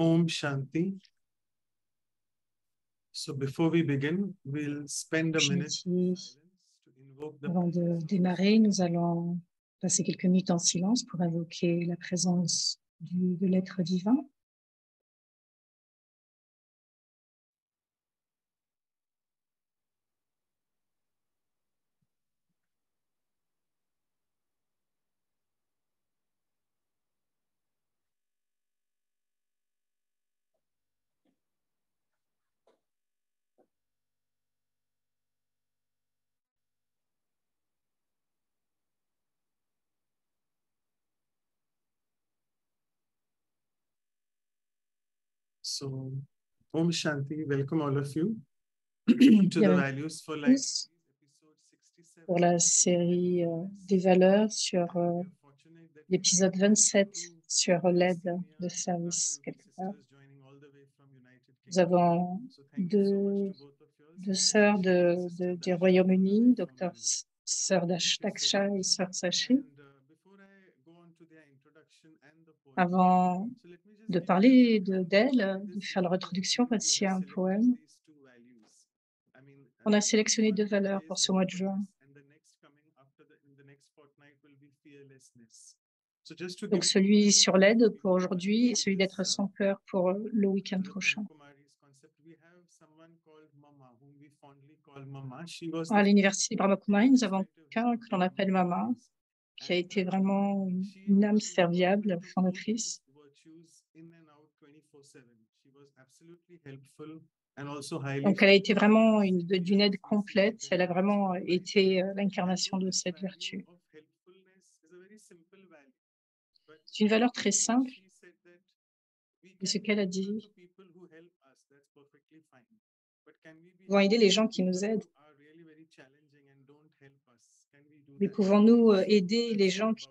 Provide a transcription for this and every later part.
Om Shanti. So before we begin, we'll spend a minute Shanti. to invoke the Avant de démarrer, nous allons passer quelques minutes en silence pour invoquer la présence de l'être divin. So Om Shanti, welcome all of you to the Bienvenue Values for à Life tous episode 67. pour la série des valeurs sur l'épisode 27 sur l'aide de service quelque part. Nous avons deux sœurs du Royaume-Uni, Dr. Sœur Daksha et Sœur Sashi. Avant de parler d'elle, de faire leur introduction, voici un poème. On a sélectionné deux valeurs pour ce mois de juin. Donc celui sur l'aide pour aujourd'hui et celui d'être sans peur pour le week-end prochain. À l'université Brahma Kumari, nous avons quelqu'un que l'on appelle Mama, qui a été vraiment une âme serviable, fondatrice. Donc elle a été vraiment d'une aide complète, elle a vraiment été l'incarnation de cette vertu. C'est une valeur très simple, et ce qu'elle a dit, nous pouvons aider les gens qui nous aident. Mais pouvons-nous aider les gens qui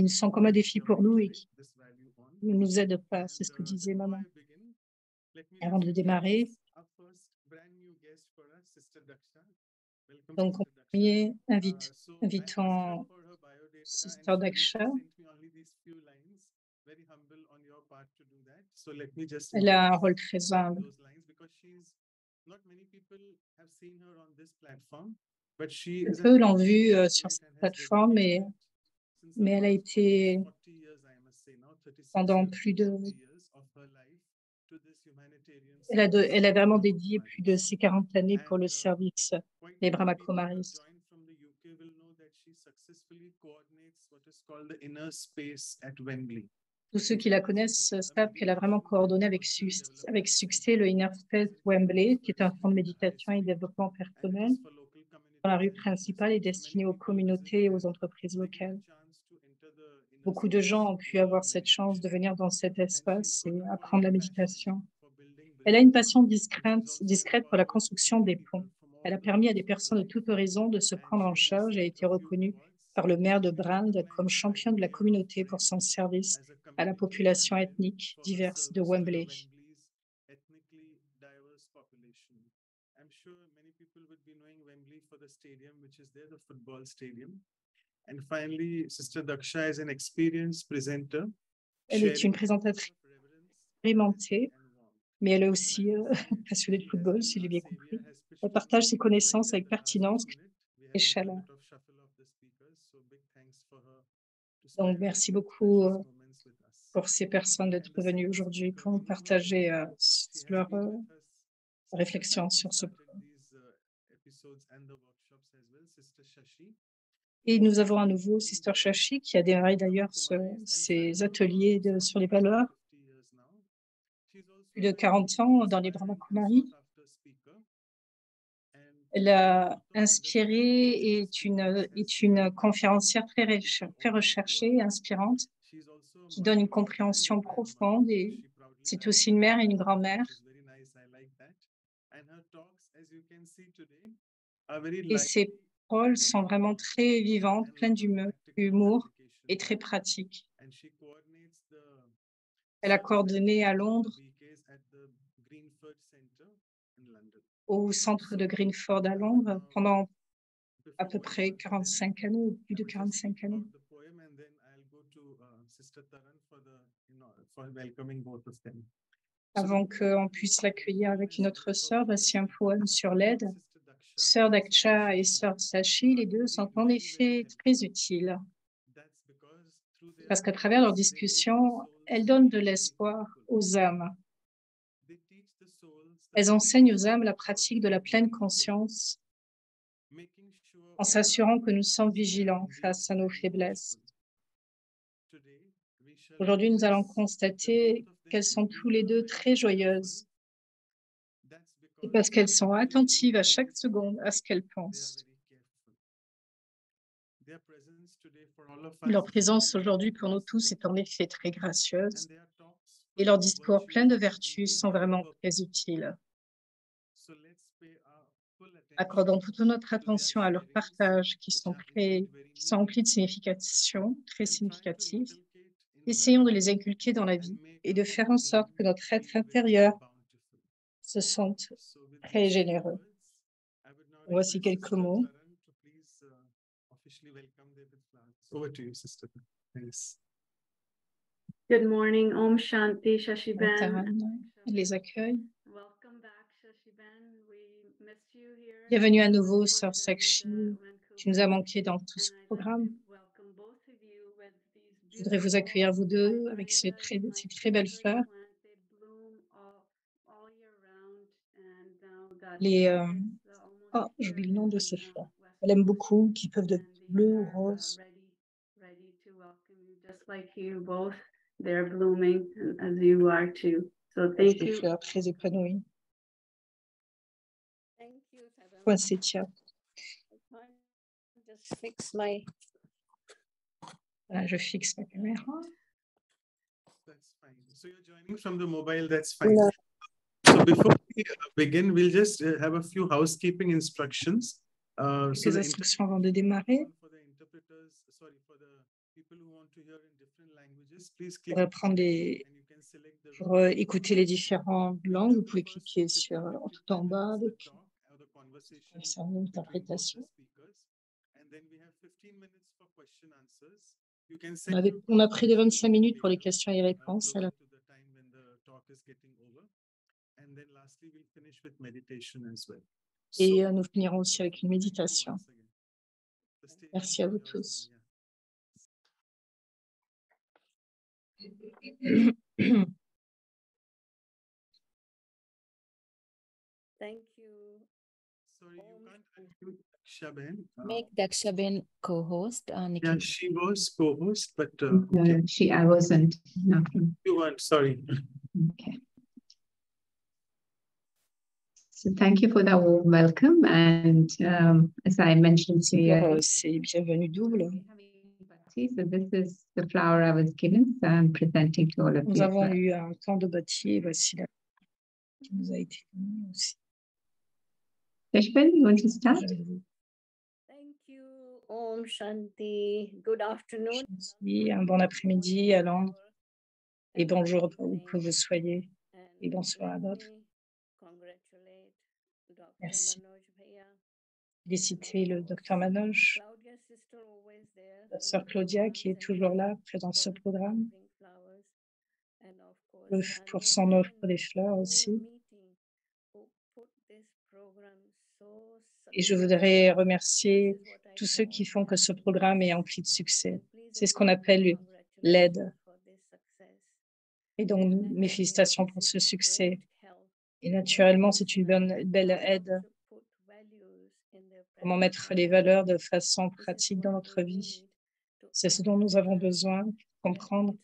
sont comme un défi pour nous et qui ne nous aident pas? C'est ce que disait maman. Avant de démarrer, donc en premier, invitons Sister Daksha. Elle a un rôle très humble. Peu l'ont vue sur cette plateforme, mais elle a été pendant plus de... Elle a vraiment dédié plus de ses 40 années pour le service des Brahma Kumaris. Tous ceux qui la connaissent savent qu'elle a vraiment coordonné avec succès le Inner Space Wembley, qui est un fonds de méditation et développement personnel dans la rue principale et destiné aux communautés et aux entreprises locales. Beaucoup de gens ont pu avoir cette chance de venir dans cet espace et apprendre la méditation. Elle a une passion discrète pour la construction des ponts. Elle a permis à des personnes de tout horizon de se prendre en charge et a été reconnue par le maire de Brand comme champion de la communauté pour son service à la population ethnique diverse de Wembley. Elle est une présentatrice expérimentée, mais elle est aussi passionnée de football, si j'ai bien compris. Elle partage ses connaissances avec pertinence et chaleur. Donc, merci beaucoup pour ces personnes d'être venues aujourd'hui pour nous partager leur réflexion sur ce point. Et nous avons à nouveau Sister Shashi qui a démarré d'ailleurs ses ateliers sur les valeurs. Plus de 40 ans dans les Brahma Kumaris. Elle a inspiré et est une conférencière très recherchée et inspirante qui donne une compréhension profonde et c'est aussi une mère et une grand-mère. Et ses paroles sont vraiment très vivantes, pleines d'humour et très pratiques. Elle a coordonné à Londres au centre de Greenford à Londres pendant à peu près 45 années, ou plus de 45 années. for welcoming both of them. Avant qu'on puisse l'accueillir avec une autre sœur, voici un poème sur l'aide. Sœur Daksha et sœur Sashi, les deux sont en effet très utiles parce qu'à travers leurs discussions, elles donnent de l'espoir aux âmes. Elles enseignent aux âmes la pratique de la pleine conscience en s'assurant que nous sommes vigilants face à nos faiblesses. Aujourd'hui, nous allons constater qu'elles sont tous les deux très joyeuses et parce qu'elles sont attentives à chaque seconde à ce qu'elles pensent. Leur présence aujourd'hui pour nous tous est en effet très gracieuse et leurs discours pleins de vertus sont vraiment très utiles. Accordons toute notre attention à leurs partages qui sont remplis de signification, très significatifs. Essayons de les inculquer dans la vie et de faire en sorte que notre être intérieur se sente très généreux. Voici quelques mots. Over to you, sister. Yes. Good morning, Om Shanti, Shashiban. Taran les accueille. Welcome back, Shashiban. We missed you here. Bienvenue à nouveau, sœur Sakshi. Tu nous as manqué dans tout ce programme. Je voudrais vous accueillir, vous deux, avec ces très belles fleurs. Oh, j'oublie le nom de ces fleurs. Elle aime beaucoup, qui peuvent devenir bleues ou roses. They're blooming as you are too. So thank Des you. fleurs très épanouies. Thank you, Taran. Poinsettia. Just fix my. Voilà, je fixe ma caméra. That's fine. So you're joining from the mobile, that's fine. No. So before we begin, we'll just have a few housekeeping instructions. Quelques instructions avant de démarrer. For the interpreters, sorry, for the people who want to hear in different languages, please click Pour apprendre des, and you can select the pour écouter les différentes langues, vous pouvez cliquer sur tout en bas avec une interprétation. On a pris les 25 minutes pour les questions et réponses. Alors, et nous finirons aussi avec une méditation. Merci à vous tous. Thank you. Sorry, you can't unmute Daksha-ben. Make Daksha-ben co-host. Yeah, Nikhil. she was co-host, but I wasn't. No. you weren't. Sorry. Okay. So thank you for that warm welcome. And as I mentioned to you, C'est bienvenue double. so this is the flower I was given, so I'm presenting to all of Nous you. avons eu un temps de bâtier. Voici la qui nous a été donnée aussi. Yashvin, you want to start? Thank you, Om Shanti. Good afternoon. Merci, un bon après-midi à Londres et bonjour où que vous soyez. Et bonsoir à d'autres. Congratulate Dr. Merci. Manoj Bhaiya. Féliciter le docteur Manoj, Claudia's sister always there. la sœur Claudia qui est toujours là, présente ce programme, And of course, pour son offre des fleurs aussi. Et je voudrais remercier tous ceux qui font que ce programme est empli de succès. C'est ce qu'on appelle l'aide. Et donc, mes félicitations pour ce succès. Et naturellement, c'est une belle aide. Comment mettre les valeurs de façon pratique dans notre vie. C'est ce dont nous avons besoin pour comprendre.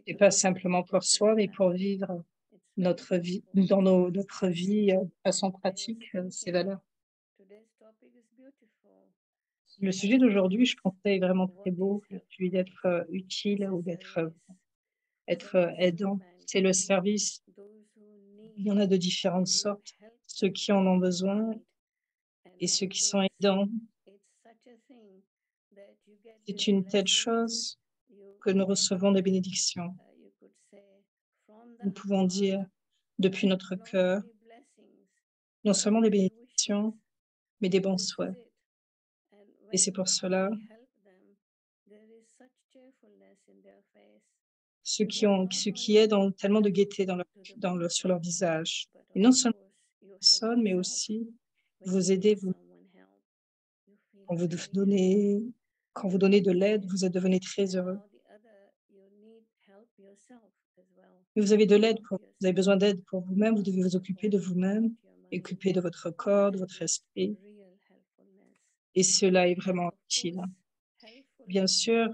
Et pas simplement pour soi, mais pour vivre notre vie, notre vie de façon pratique, ces valeurs. Le sujet d'aujourd'hui, je pense, est vraiment très beau, celui d'être utile ou d'être aidant. C'est le service. Il y en a de différentes sortes, ceux qui en ont besoin et ceux qui sont aidants. C'est une telle chose que nous recevons des bénédictions. Nous pouvons dire depuis notre cœur, non seulement des bénédictions, mais des bons souhaits. Et c'est pour cela ceux qui aident tellement de gaieté sur leur visage. Et non seulement personne, mais aussi vous aider, quand vous donnez de l'aide, vous devenez très heureux. Et vous avez vous avez besoin d'aide pour vous-même, vous devez vous occuper de vous-même, occuper de votre corps, de votre esprit. Et cela est vraiment utile. Bien sûr,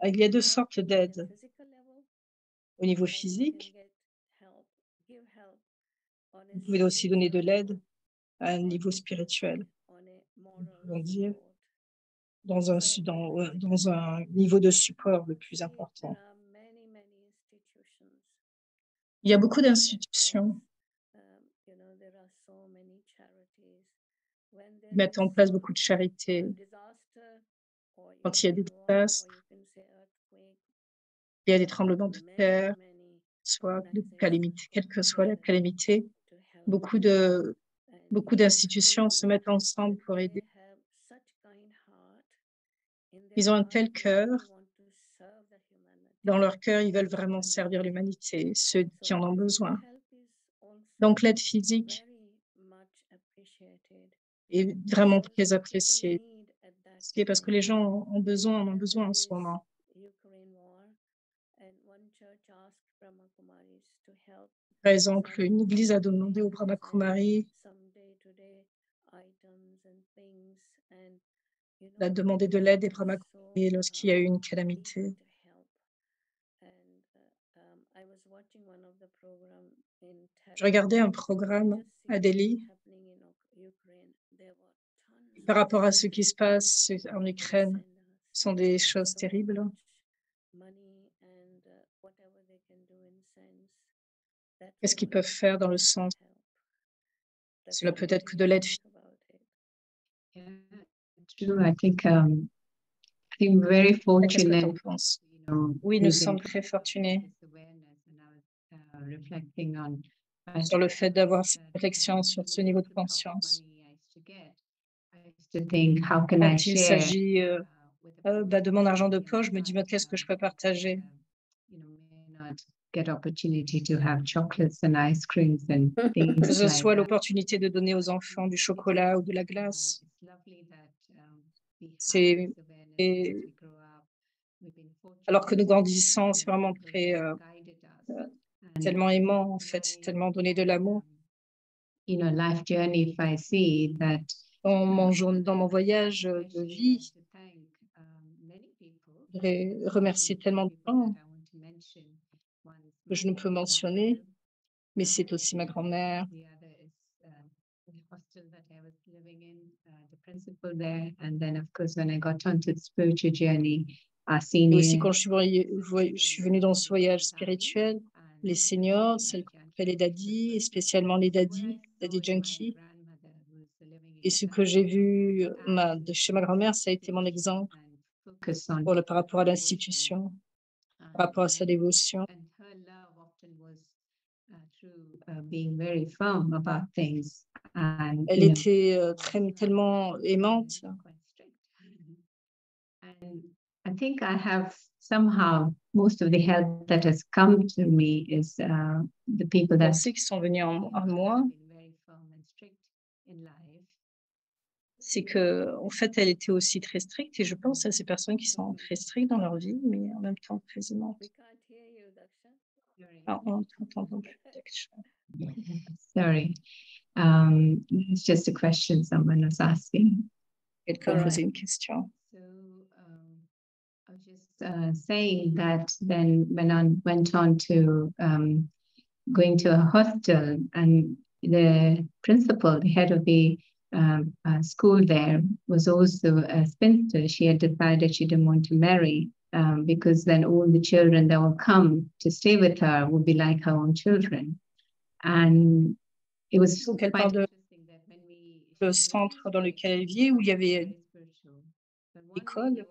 il y a deux sortes d'aide. Au niveau physique, vous pouvez aussi donner de l'aide à un niveau spirituel, on va dire, dans un niveau de support le plus important. Il y a beaucoup d'institutions qui mettent en place beaucoup de charités. Quand il y a des désastres, il y a des tremblements de terre, quelle que soit la calamité, beaucoup d'institutions se mettent ensemble pour aider. Ils ont un tel cœur. Dans leur cœur, ils veulent vraiment servir l'humanité, ceux qui en ont besoin. Donc, l'aide physique est vraiment très appréciée. C'est parce que les gens en ont besoin en ce moment. Par exemple, une église a demandé au Brahma Kumari, a demandé de l'aide des Brahma Kumari lorsqu'il y a eu une calamité. Je regardais un programme à Delhi par rapport à ce qui se passe en Ukraine. Ce sont des choses terribles. Qu'est-ce qu'ils peuvent faire dans le sens? Cela peut être que de l'aide. I think very fortunate. Oui, nous sommes très fortunés sur le fait d'avoir cette réflexion sur ce niveau de conscience. Quand il s'agit de mon argent de poche, je me dis, qu'est-ce que je peux partager? Get opportunity to have chocolates and ice creams and things que ce soit like l'opportunité de donner aux enfants du chocolat ou de la glace. Alors que nous grandissons, c'est vraiment tellement aimant, en fait, c'est tellement donné de l'amour. Life journey, if I see that dans mon voyage de vie, je voudrais remercier tellement de gens que je ne peux mentionner, mais c'est aussi ma grand-mère. Et aussi quand je suis venue dans ce voyage spirituel, les seniors, celles qu'on appelle les daddies, et spécialement les daddy junkies. Et ce que j'ai vu chez ma grand-mère, ça a été mon exemple par rapport à l'institution, par rapport à sa dévotion. Elle était tellement aimante. I think I have somehow most of the help that has come to me is the people that qui sont venus à moi. C'est que, en fait, elle était aussi très stricte et je pense à ces personnes qui sont très strictes dans leur vie, mais en même temps très aimantes. Ah, on t'entend plus. Sorry, it's just a question someone was asking. Quelqu'un posait une question. So, I was just saying that then when I went on to going to a hostel, and the principal, the head of the school there, was also a spinster. She had decided she didn't want to marry because then all the children that will come to stay with her would be like her own children. And it was Donc, elle parle de le centre dans lequel elle vit, où il y avait l'école.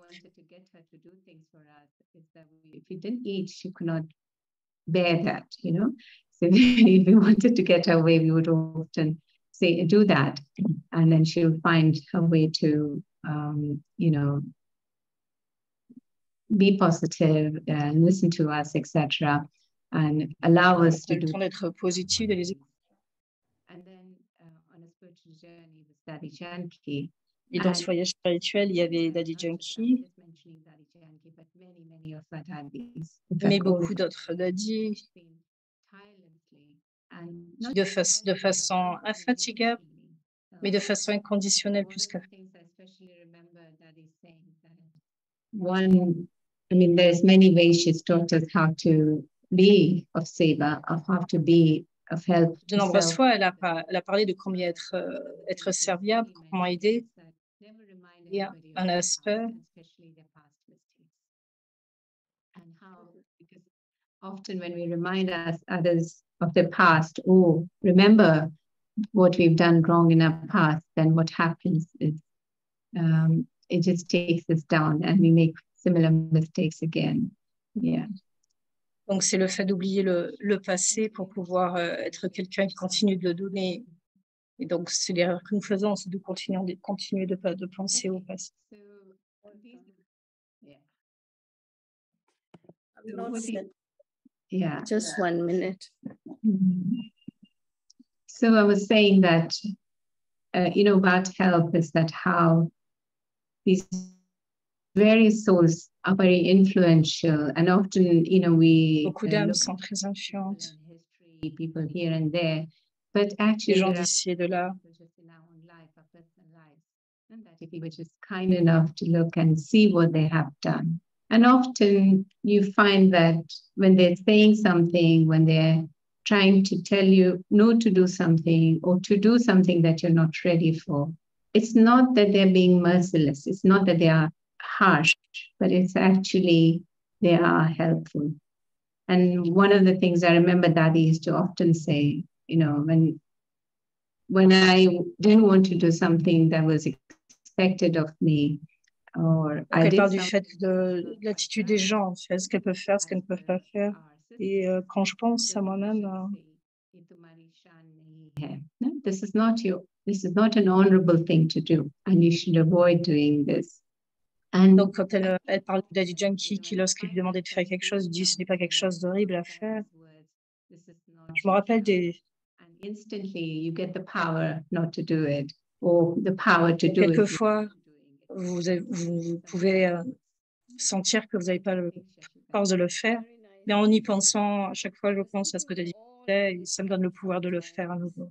If we didn't eat, she could not bear that, So if we wanted to get her away, we would often do that. And then she would find her way to, be positive, listen to us, etc., and allow us to le do. temps d'être positif, de les écouter. And then on a spiritual journey with Daddy Janki. Et dans ce voyage spirituel, il y avait Daddy Janki, mais beaucoup d'autres daddies, de façon infatigable, mais de façon inconditionnelle plus que. One, I mean, there's many ways she's taught us how to be of seva, of how to be of help. De nombreuses fois, elle a parlé de combien être serviable, comment aider. Il y a un aspect. And how, because often when we remind others of the past, oh, remember what we've done wrong in our past, then what happens is it just takes us down and we make similar mistakes again. Yeah. Donc, c'est le fait d'oublier le passé pour pouvoir être quelqu'un qui continue de le donner. Et donc, c'est l'erreur que nous faisons, c'est de continuer de penser au passé. Yeah. Just 1 minute. So I was saying that, about help is that how these various souls are very influential, and often, Beaucoup d'âmes sont très influentes. People here and there, but actually, les gens d'ici et de là. That if you were just kind enough to look and see what they have done. And often you find that when they're saying something, when they're trying to tell you no to do something or to do something that you're not ready for, it's not that they're being merciless. It's not that they are harsh, but it's actually they are helpful. And one of the things I remember Daddy used to often say, when I didn't want to do something that was expected of me, or I did parle du fait de l'attitude des gens, en fait, ce qu'elles peuvent faire, ce qu'elles ne peuvent pas faire. Et quand je pense à moi-même, this is not an honorable thing to do, and you should avoid doing this. And donc, quand elle parle de Daddy Janki, qui lorsqu'il lui demandait de faire quelque chose, dit ce n'est pas quelque chose d'horrible à faire. Je me rappelle des. And instantly, you get the power not to do it, or the power to do it. Quelquefois, vous pouvez sentir que vous n'avez pas la force de le faire, mais en y pensant, à chaque fois, je pense à ce que Daddy disait, et ça me donne le pouvoir de le faire à nouveau.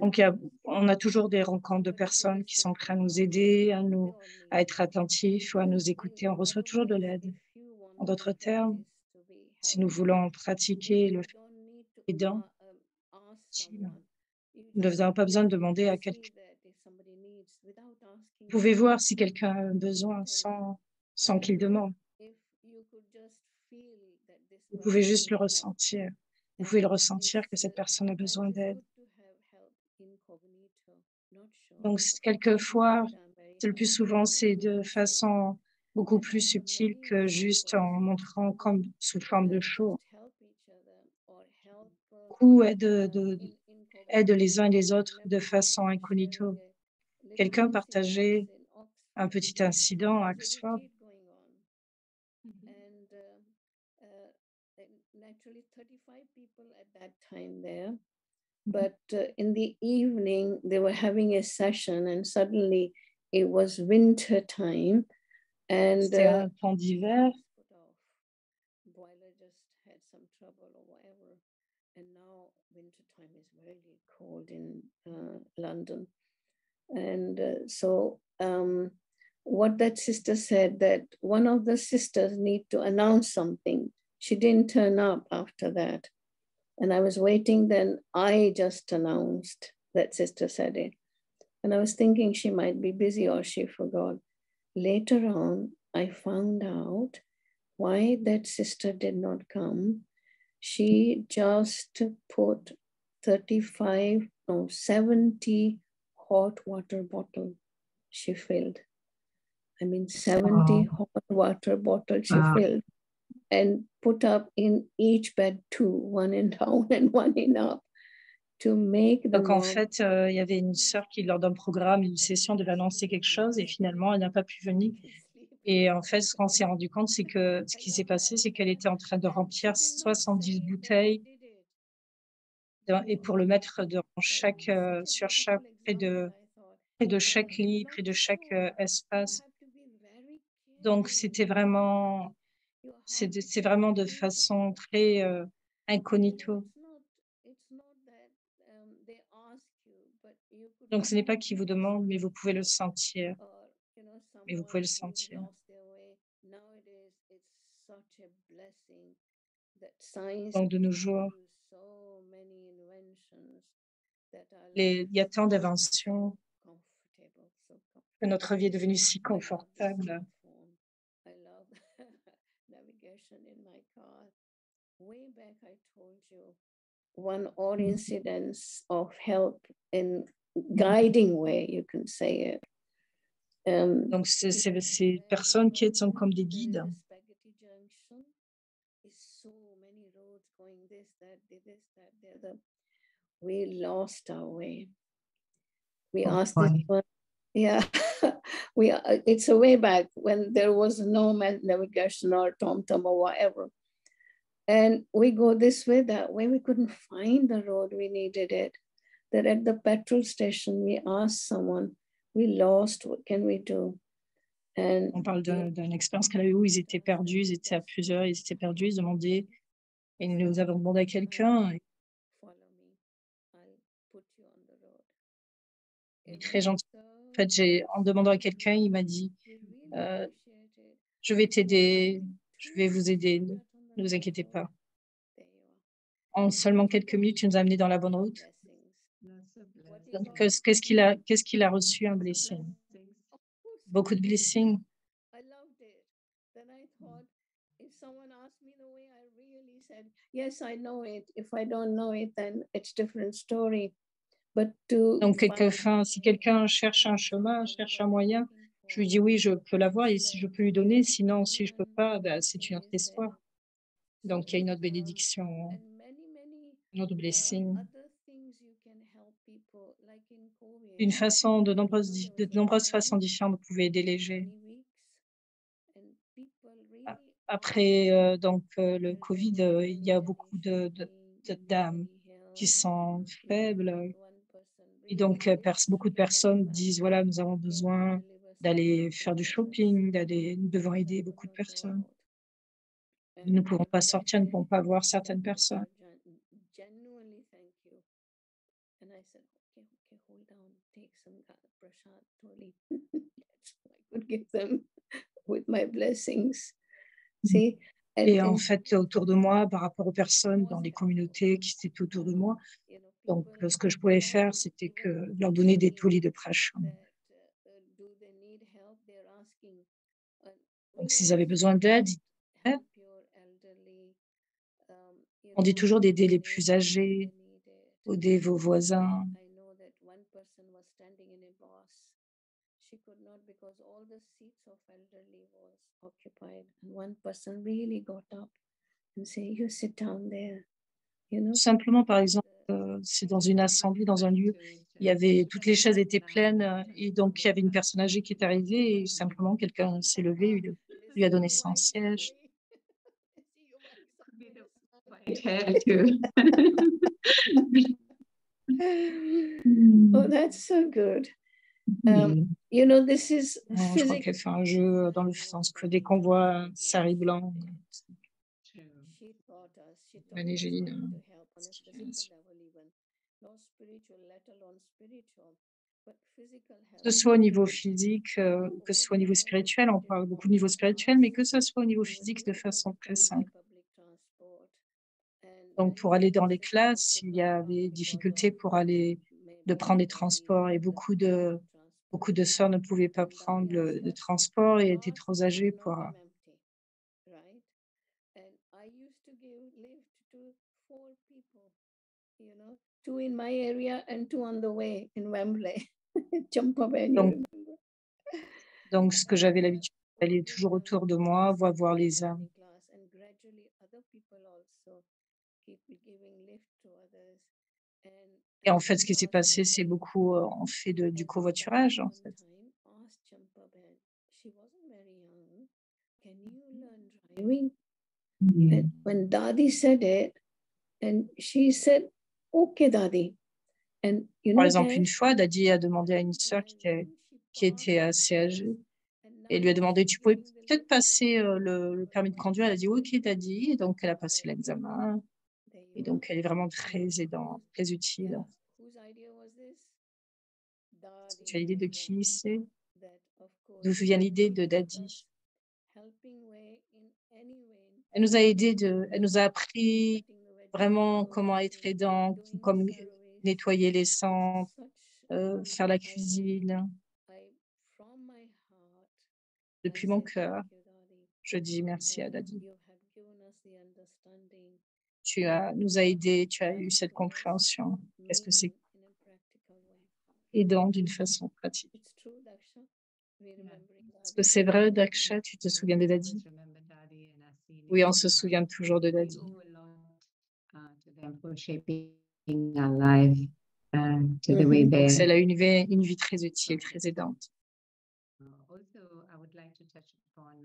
Donc, on a toujours des rencontres de personnes qui sont prêtes à nous aider, à être attentifs ou à nous écouter. On reçoit toujours de l'aide. En d'autres termes, si nous voulons pratiquer le fait aidant, nous n'avons pas besoin de demander à quelqu'un. Vous pouvez voir si quelqu'un a besoin sans qu'il demande. Vous pouvez juste le ressentir. Vous pouvez le ressentir que cette personne a besoin d'aide. Donc, quelquefois, le plus souvent, c'est de façon beaucoup plus subtile que juste en montrant comme sous forme de show. Beaucoup aident les uns et les autres de façon incognito. Quelqu'un partageait un petit incident à Oxford. Naturally 35 people at that time there, but in the evening they were having a session and suddenly it was winter time and c'était un temps d'hiver. Boiler just had some trouble or whatever, and now winter time is very cold in London, and so what that sister said, that one of the sisters need to announce something. She didn't turn up after that. And I was waiting, then I just announced, that sister said it. And I was thinking she might be busy or she forgot. Later on, I found out why that sister did not come. She just put 70 hot water bottles she filled. 70 hot water bottles she filled. And put up in each bed 2, one in down and one in up. to make the Donc, en mom fait, il y avait une sœur qui, lors d'un programme, une session, devait annoncer quelque chose et finalement, elle n'a pas pu venir. Et en fait, ce qu'on s'est rendu compte, c'est que ce qui s'est passé, c'est qu'elle était en train de remplir 70 bouteilles et pour le mettre sur chaque, près de chaque lit, près de chaque espace. Donc, c'est vraiment de façon très incognito. Donc, ce n'est pas qui vous demande, mais vous pouvez le sentir. Mais vous pouvez le sentir. Donc, de nos jours, il y a tant d'inventions que notre vie est devenue si confortable. One odd incidence of help in guiding way, you can say it. Donc, ces personnes qui sont comme des guides. We lost our way. We asked this one, yeah, it's a way back when there was no navigation or TomTom or whatever. And we go this way, that way. We couldn't find the road. We needed it. That at the petrol station, we asked someone, we lost, what can we do? And on parle d'une expérience qu'elle a eue où ils étaient perdus, ils étaient à plusieurs, ils étaient perdus, ils demandaient, et nous avons demandé à quelqu'un. Il est très gentil. En fait, en demandant à quelqu'un, il m'a dit, je vais t'aider, je vais vous aider, ne vous inquiétez pas. En seulement quelques minutes, tu nous as amenés dans la bonne route. Qu'est-ce qu'il a reçu? Un blessing. Beaucoup de blessings. Yes, I know it. If I don't know it, then it's different story. But donc, si quelqu'un cherche un chemin, cherche un moyen, je lui dis oui, je peux l'avoir et si je peux lui donner, sinon, si je ne peux pas, ben, c'est une autre histoire. Donc, il y a une autre bénédiction, une autre blessing. De nombreuses façons différentes, vous pouvez aider les gens. Après le Covid, il y a beaucoup de dames qui sont faibles. Et donc, beaucoup de personnes disent, voilà, nous avons besoin d'aller faire du shopping, nous devons aider beaucoup de personnes. Nous ne pouvons pas sortir, nous ne pouvons pas voir certaines personnes. Et en fait, autour de moi, par rapport aux personnes dans les communautés qui étaient autour de moi, donc ce que je pouvais faire, c'était leur donner des toulis de prasham. Donc, s'ils avaient besoin d'aide, on dit toujours d'aider les plus âgés, aider vos voisins. She could not because all the seats of elderly was occupied. And one person really got up and said, "You sit down there." You know. Simplement, par exemple, c'est dans une assemblée, dans un lieu, toutes les chaises étaient pleines et donc il y avait une personne âgée qui est arrivée et simplement quelqu'un s'est levé, lui a donné son siège. Oh, that's so good. You know, this is je crois qu'elle fait un jeu dans le sens que dès qu'on voit un sari blanc, Anégéline, que ce soit au niveau physique, que ce soit au niveau spirituel, on parle beaucoup de niveau spirituel, mais que ce soit au niveau physique de façon très simple. Donc, pour aller dans les classes, il y a des difficultés de prendre les transports et beaucoup de sœurs ne pouvaient pas prendre le transport et étaient trop âgées pour... Two in my area and two on the way in Wembley. Donc, ce que j'avais l'habitude d'aller toujours autour de moi, voir les âmes. Et en fait, ce qui s'est passé, c'est beaucoup, on fait du covoiturage, en fait. And when Dadi said it, and she said, "Okay, Dadi." And Par exemple, une fois, Dadi a demandé à une sœur qui était assez âgée et lui a demandé, tu pouvais peut-être passer le permis de conduire. Elle a dit, OK, Dadi. Et donc, elle a passé l'examen. Et donc, elle est vraiment très aidante, très utile. Tu as l'idée de qui c'est? D'où vient l'idée de Dadi? Elle nous a aidés, elle nous a appris vraiment comment être aidant, comme nettoyer les centres, faire la cuisine. Depuis mon cœur, je dis merci à Dadi. Tu nous as aidés, tu as eu cette compréhension. Qu'est-ce que c'est aidant d'une façon pratique? Est-ce que c'est vrai, Daksha, tu te souviens de Dadi? Oui, on se souvient toujours de Dadi. Donc, elle a une vie très utile, très aidante. Also, I would like to touch upon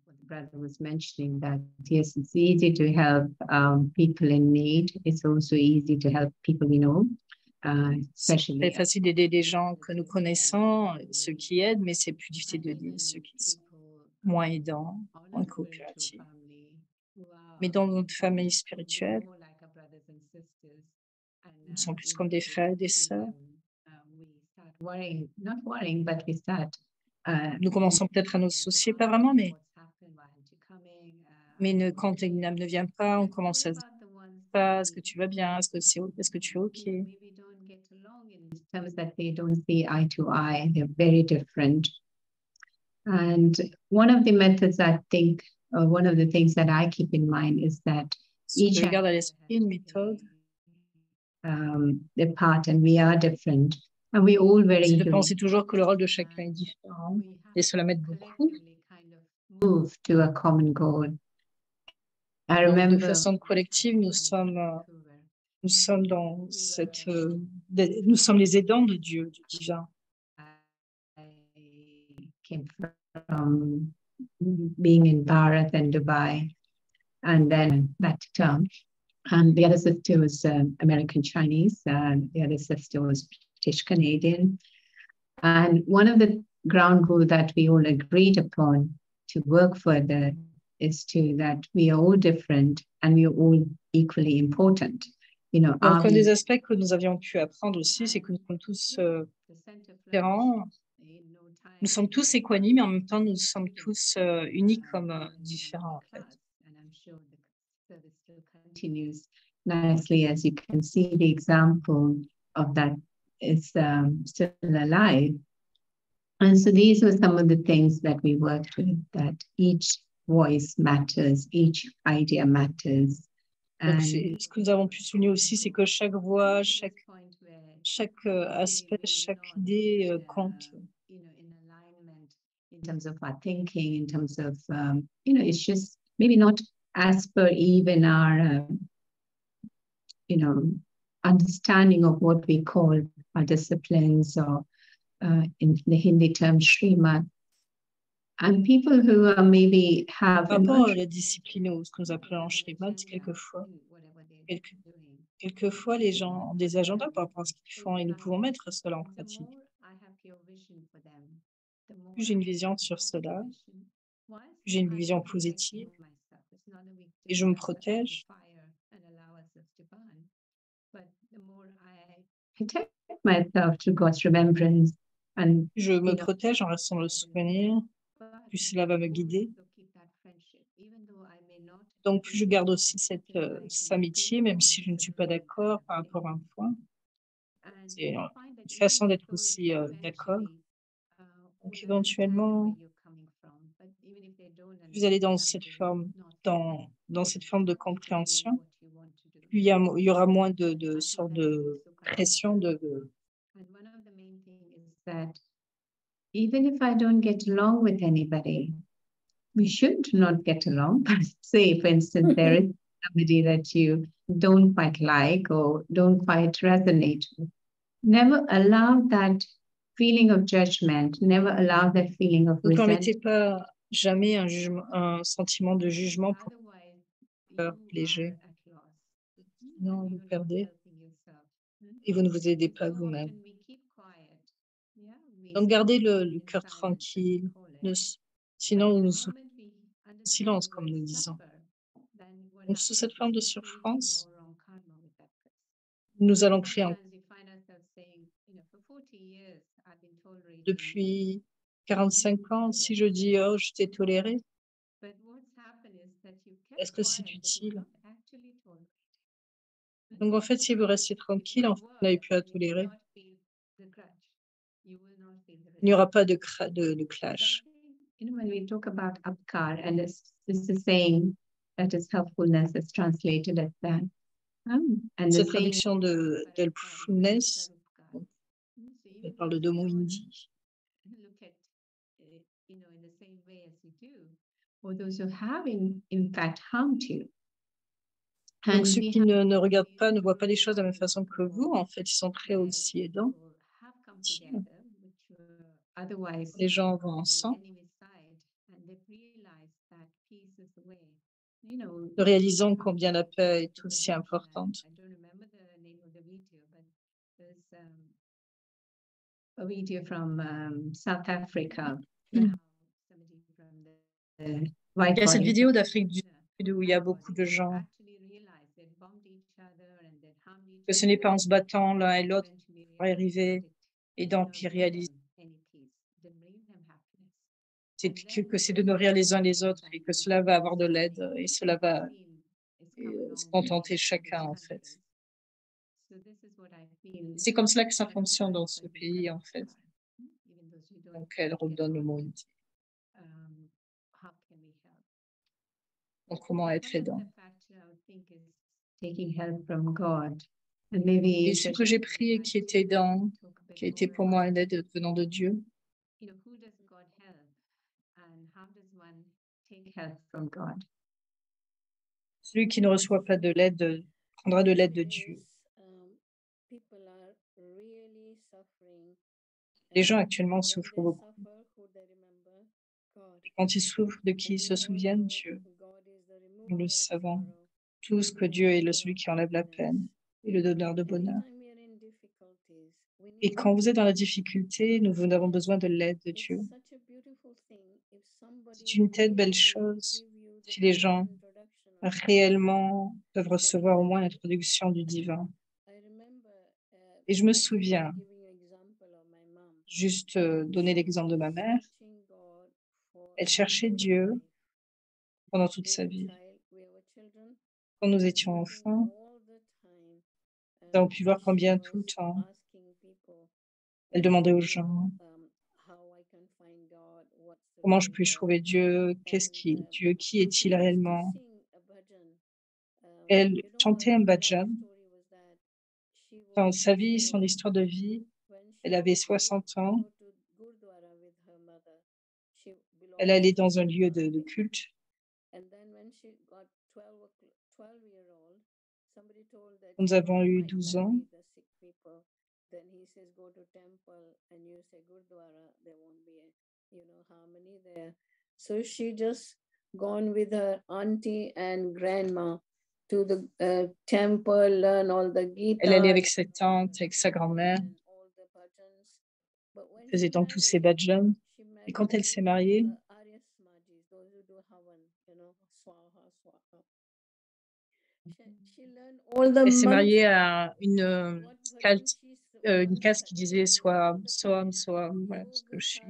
what the brother was mentioning, that yes, it's easy to help people in need. It's also easy to help people we know, especially. C'est facile d'aider des gens que nous connaissons, ceux qui aident, mais c'est plus difficile de dire ceux qui sont moins aidants, moins coopératifs. Mais dans notre famille spirituelle, nous sommes plus comme des frères et des sœurs. Nous commençons peut-être à nous soucier, pas vraiment, mais quand Ignam ne vient pas, on commence à se dire, est-ce que tu vas bien? Est-ce que tu es OK? That they don't see eye to eye, they're very different. And one of the methods I think, one of the things that I keep in mind is that each je garde à l'esprit une méthode. Their part, and we are different. And we all very c'est de penser toujours que le rôle de chacun est différent, et cela m'aide beaucoup. Move to a common goal. I Donc, remember, de façon collective, nous sommes dans cette, nous sommes les aidants de Dieu, du divin. I came from being in Bharat and Dubai, and then back to town. And the other sister was American Chinese, and the other sister was British Canadian. And one of the ground rules that we all agreed upon to work further is that we are all different and we are all equally important. You know, donc, un des aspects que nous avions pu apprendre aussi, c'est que nous sommes tous différents. Nous sommes tous équanimes, mais en même temps, nous sommes tous uniques comme différents, en fait. Continues nicely, as you can see the example of that is still alive. And so these were some of the things that we worked with, that each voice matters, each idea matters. Donc, ce que nous avons pu souligner aussi, c'est que chaque voix, chaque aspect, chaque idée compte. In terms of our thinking, in terms of, it's just maybe not as per even our, understanding of what we call our disciplines, or in the Hindi term, Srimad. And people who are maybe have... Par rapport à la discipline ou ce que nous appelons Srimad, quelquefois les gens ont des agendas par rapport à ce qu'ils font et nous pouvons mettre cela en pratique. Plus j'ai une vision sur cela, j'ai une vision positive et je me protège. Je me protège en restant dans le souvenir, plus cela va me guider. Donc, plus je garde aussi cette amitié, même si je ne suis pas d'accord par rapport à un point. C'est une façon d'être aussi d'accord. Donc, éventuellement, vous allez dans cette forme, dans cette forme de compréhension. Plus il y aura moins de sorte de pression Even if I don't get along with anybody, we should not get along. Say, for instance, there is somebody that you don't quite like or don't quite resonate with. Never allow that feeling of judgment, never allow that feeling of Ne permettez resentment. pas jamais un sentiment de jugement pour Otherwise, cœur you léger. are at loss. Sinon, And vous you're not perdez helping yourself. et vous ne vous aidez And pas so vous-même. often we keep quiet. Yeah, we Donc, gardez sit le in cœur silence, as we tranquille. call it. Sinon, But nous the souffrons moment we en understand silence, the comme word nous disons. suffer, then what Donc, sous happens cette is forme de we're creating souffrance, more wrong karma with that person. nous allons And créer sometimes we find ourselves saying, for 40 years, I've been tolerating you. depuis 45 ans, si je dis oh, je t'ai toléré, But what's happened is that you est-ce kept que c'est quiet, but you're utile? not actually tolerating. Donc, en fait, si vous restez tranquille, en fait, vous n'avez plus à tolérer. The grudge. You will not feel the Il n'y aura pas de So clash. I think, when we talk about apkar, and this is a saying that is helpfulness is translated as that. And the Cette saying traduction de helpfulness, elle parle de deux mots hindi. look at, in the same way as you do, or those who have in fact harmed you. Donc, And ceux we qui have ne regardent these pas, ne voient pas les choses de la même stories façon que before vous, en fait, ils sont très where aussi aidants. people have come together, which were otherwise Les gens vont on the ensemble, enemy side, and they've realized that peace is the way. réalisant combien la paix est aussi importante. I don't remember the name of the video, but there's a video from South Africa. Mm. Somebody from the Il white y a cette body vidéo d'Afrique du Sud où il y a beaucoup de gens, que ce n'est pas en se battant l'un et l'autre pour y arriver, et donc ils réalisent que c'est de nourrir les uns les autres et que cela va avoir de l'aide et cela va se contenter chacun, en fait. C'est comme cela que ça fonctionne dans ce pays, en fait. Donc, elle redonne le mot hindi. Donc, comment être aidant? Et ce que j'ai pris et qui était aidant, qui était pour moi une aide venant de Dieu, celui qui ne reçoit pas de l'aide prendra de l'aide de Dieu. Les gens actuellement souffrent beaucoup. Et quand ils souffrent, de qui ils se souviennent? Dieu. Nous le savons tous que Dieu est celui qui enlève la peine et le donneur de bonheur. Et quand vous êtes dans la difficulté, nous avons besoin de l'aide de Dieu. C'est une telle belle chose si les gens réellement peuvent recevoir au moins l'introduction du divin. Et je me souviens, juste donner l'exemple de ma mère, elle cherchait Dieu pendant toute sa vie. Quand nous étions enfants, nous avons pu voir combien tout le temps, elle demandait aux gens, comment je puis trouver Dieu? Qu'est-ce qui est Dieu? Qui est-il réellement? Elle chantait un bhajan. Dans sa vie, son histoire de vie, elle avait 60 ans. Elle allait dans un lieu de culte. Nous avons eu 12 ans. So she just gone with her auntie and grandma to the temple, learn all the Gita. Elle allait avec sa tante, avec sa grand-mère. Elle faisait dans tous ses bhajans. Et quand elle s'est mariée, elle s'est mariée à une caste qui disait Soham, Soham, Soham, voilà ce que je suis.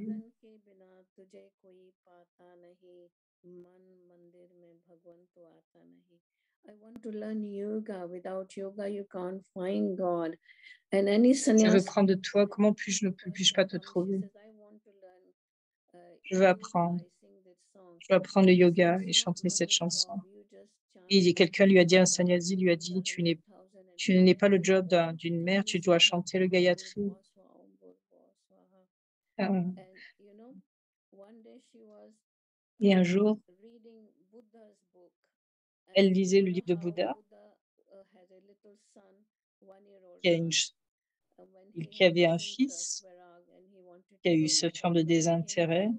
I want to learn yoga. Without yoga, you can't find God. And any Je veux sannyasi, prendre de toi. Comment puis-je pas te trouver? Je veux apprendre. Je veux apprendre le yoga et chanter cette chanson. Et quelqu'un lui a dit, un sannyasi lui a dit, tu n'es pas le job d'une mère, tu dois chanter le Gayatri. Et un jour, Elle lisait le livre de Bouddha, qui qui avait un fils qui a eu cette forme de désintérêt.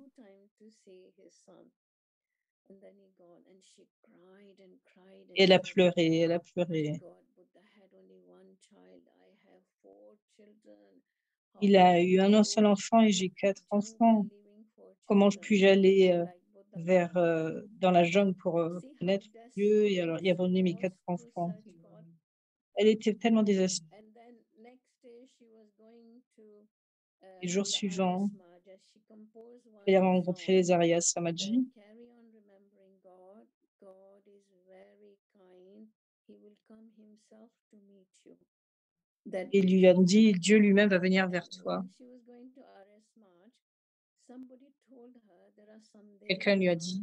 Et elle a pleuré, elle a pleuré. Il a eu un seul enfant et j'ai 4 enfants. Comment puis-je aller dans la jungle pour connaître Dieu et alors y abandonner mes 4 enfants? Elle était tellement désespérée. Les jours suivants, elle a rencontré les Arya Samaji. Et lui a dit, Dieu lui-même va venir vers toi. Quelqu'un lui a dit,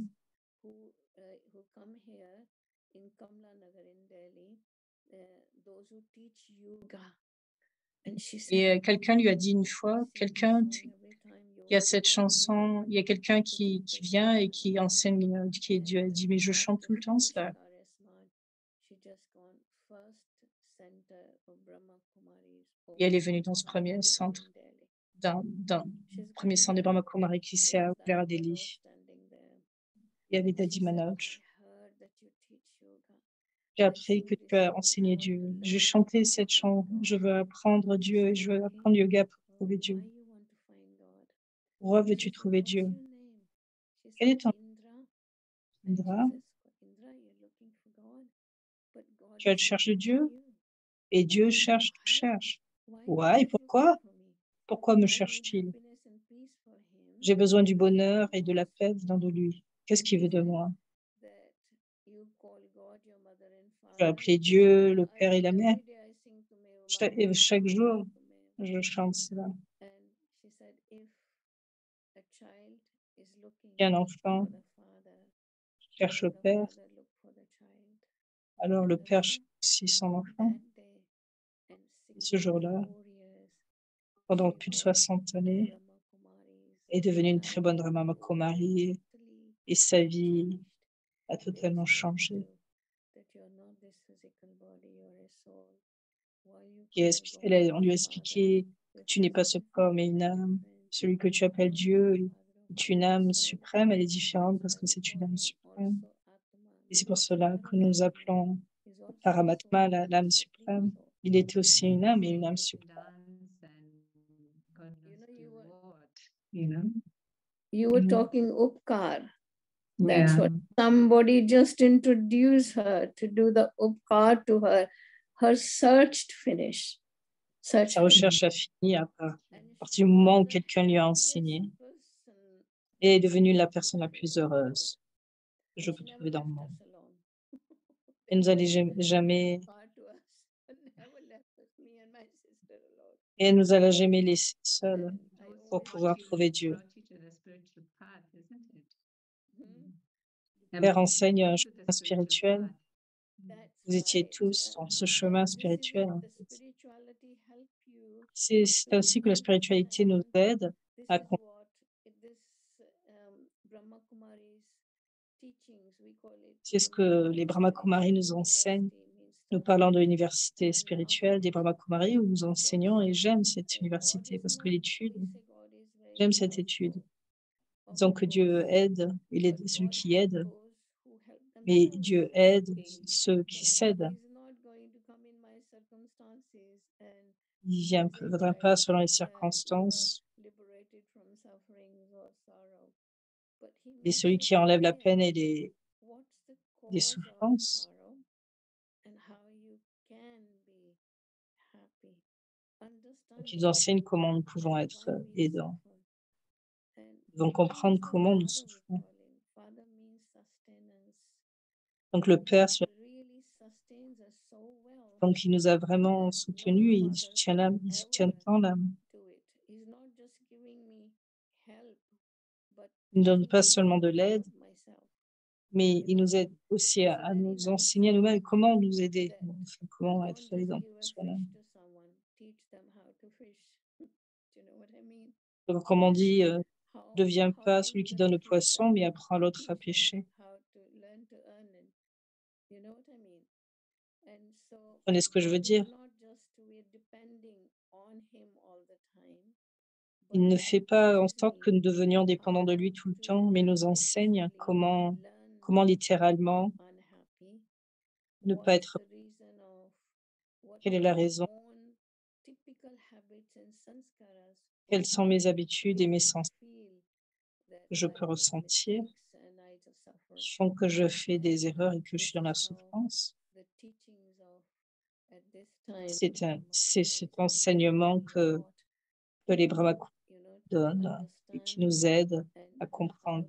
et quelqu'un lui a dit une fois, il y a cette chanson, il y a quelqu'un qui vient et qui enseigne, qui est Dieu. Elle dit, mais je chante tout le temps cela. Et elle est venue dans ce premier centre, dans le premier centre de Brahma Kumari qui s'est ouvert à Delhi. Il y avait Dadi Manoj. J'ai appris que tu as enseigné Dieu. J'ai chanté cette chanson. Je veux apprendre Dieu et je veux apprendre yoga pour trouver Dieu. Pourquoi veux-tu trouver Dieu? Quel est ton Indra? Tu cherches Dieu et Dieu cherche, tu cherches. Ouais, et pourquoi? Pourquoi me cherche-t-il? J'ai besoin du bonheur et de la paix venant de lui. Qu'est-ce qu'il veut de moi? Je vais appeler Dieu, le Père et la Mère. Chaque jour, je chante cela. Et un enfant cherche le Père, alors le Père cherche aussi son enfant. Et ce jour-là, pendant plus de 60 années, est devenue une très bonne Brahma Kumari et sa vie a totalement changé. On lui a expliqué que tu n'es pas ce corps mais une âme. Celui que tu appelles Dieu est une âme suprême, elle est différente parce que c'est une âme suprême. Et c'est pour cela que nous appelons Paramatma l'âme suprême. Il était aussi une âme et une âme suprême. You were talking Upkar. That's what somebody just introduced her to do the Upkar to her. Her search finished. Sa recherche a fini à partir du moment où quelqu'un lui a enseigné et est devenue la personne la plus heureuse que je peux trouver dans le monde. Elle nous allait jamais et elle nous a jamais laissés seuls pour pouvoir trouver Dieu. Père enseigne un chemin spirituel. Vous étiez tous dans ce chemin spirituel. En fait. C'est ainsi que la spiritualité nous aide à comprendre. C'est ce que les Brahma Kumaris nous enseignent. Nous parlons de l'université spirituelle des Brahma Kumaris où nous enseignons et j'aime cette université parce que j'aime cette étude. Disons que Dieu aide, il est celui qui aide, mais Dieu aide ceux qui cèdent. Il ne viendra pas selon les circonstances. Et celui qui enlève la peine et les souffrances. Donc, ils enseignent comment nous pouvons être aidants. Ils vont comprendre comment nous souffrons. Donc, le Père, donc, il nous a vraiment soutenus, il soutient tant l'âme. Il ne donne pas seulement de l'aide, mais il nous aide aussi à nous enseigner à nous-mêmes comment nous aider, comment être aidant pour soi-même. Donc, comme on dit, ne deviens pas celui qui donne le poisson, mais apprends à l'autre à pêcher. Comprenez ce que je veux dire? Il ne fait pas en sorte que nous devenions dépendants de lui tout le temps, mais nous enseigne comment littéralement ne pas être. Quelle est la raison? Quelles sont mes habitudes et mes sensations que je peux ressentir qui font que je fais des erreurs et que je suis dans la souffrance? C'est cet enseignement que les Brahmakumaris donnent et qui nous aide à comprendre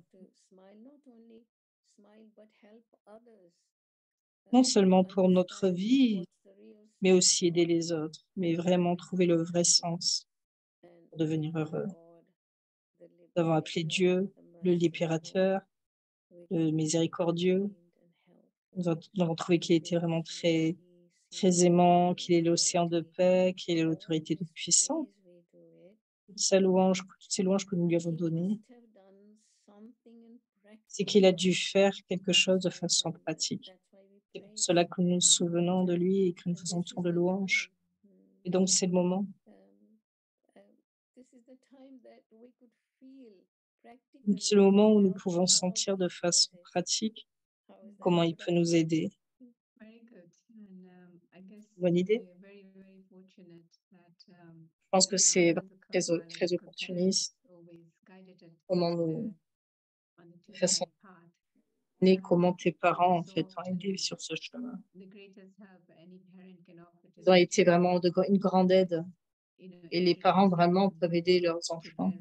non seulement pour notre vie, mais aussi aider les autres, mais vraiment trouver le vrai sens pour devenir heureux. Nous avons appelé Dieu le libérateur, le miséricordieux. Nous avons trouvé qu'il était vraiment très, très aimant, qu'il est l'océan de paix, qu'il est l'autorité toute puissante. Toutes ces louanges que nous lui avons données, c'est qu'il a dû faire quelque chose de façon pratique. C'est pour cela que nous nous souvenons de lui et que nous faisons tour de louanges. Et donc, c'est le moment. C'est le moment où nous pouvons sentir de façon pratique comment il peut nous aider. Bonne idée. Je pense que c'est très, très opportuniste. Comment nous façon comment tes parents en fait ont aidé sur ce chemin. Ils ont été vraiment une grande aide et les parents vraiment peuvent aider leurs enfants.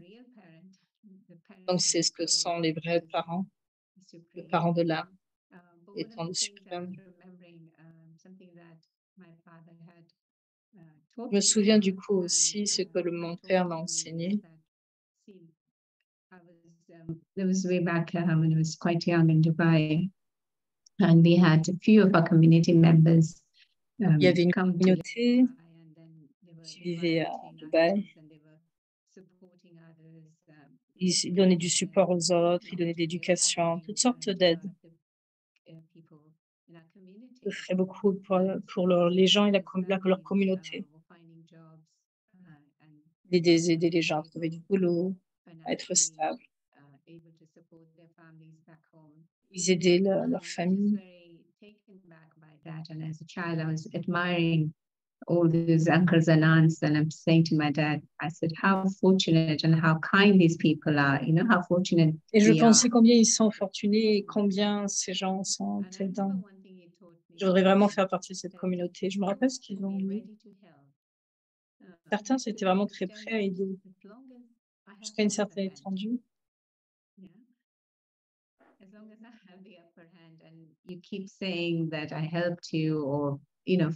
Donc c'est ce que sont les vrais parents, les parents de l'âme, étant le suprême. Je me souviens du coup aussi ce que mon père m'a enseigné. There was way back when I was quite young in Dubai, and we had a few of our community members. Il y avait une communauté qui vivait à Dubaï. Ils donnaient du support aux autres, ils donnaient de l'éducation, toutes sortes d'aides. Ils feraient beaucoup pour les gens et leur communauté. Aider les gens à trouver du boulot, à être stables. Ils aidaient leur famille. And as a child, I was admiring all those uncles and aunts, and I'm saying to my dad, I said, how fortunate and how kind these people are, you know, how fortunate. Et je pensais combien ils sont fortunés et combien ces gens sont aidants. Je voudrais vraiment faire partie de cette communauté. Je me rappelle ce qu'ils ont dit. Certains étaient vraiment très prêts à aider jusqu'à une certaine étendue. As long as I have the upper hand and you keep saying that I helped you, or, you know,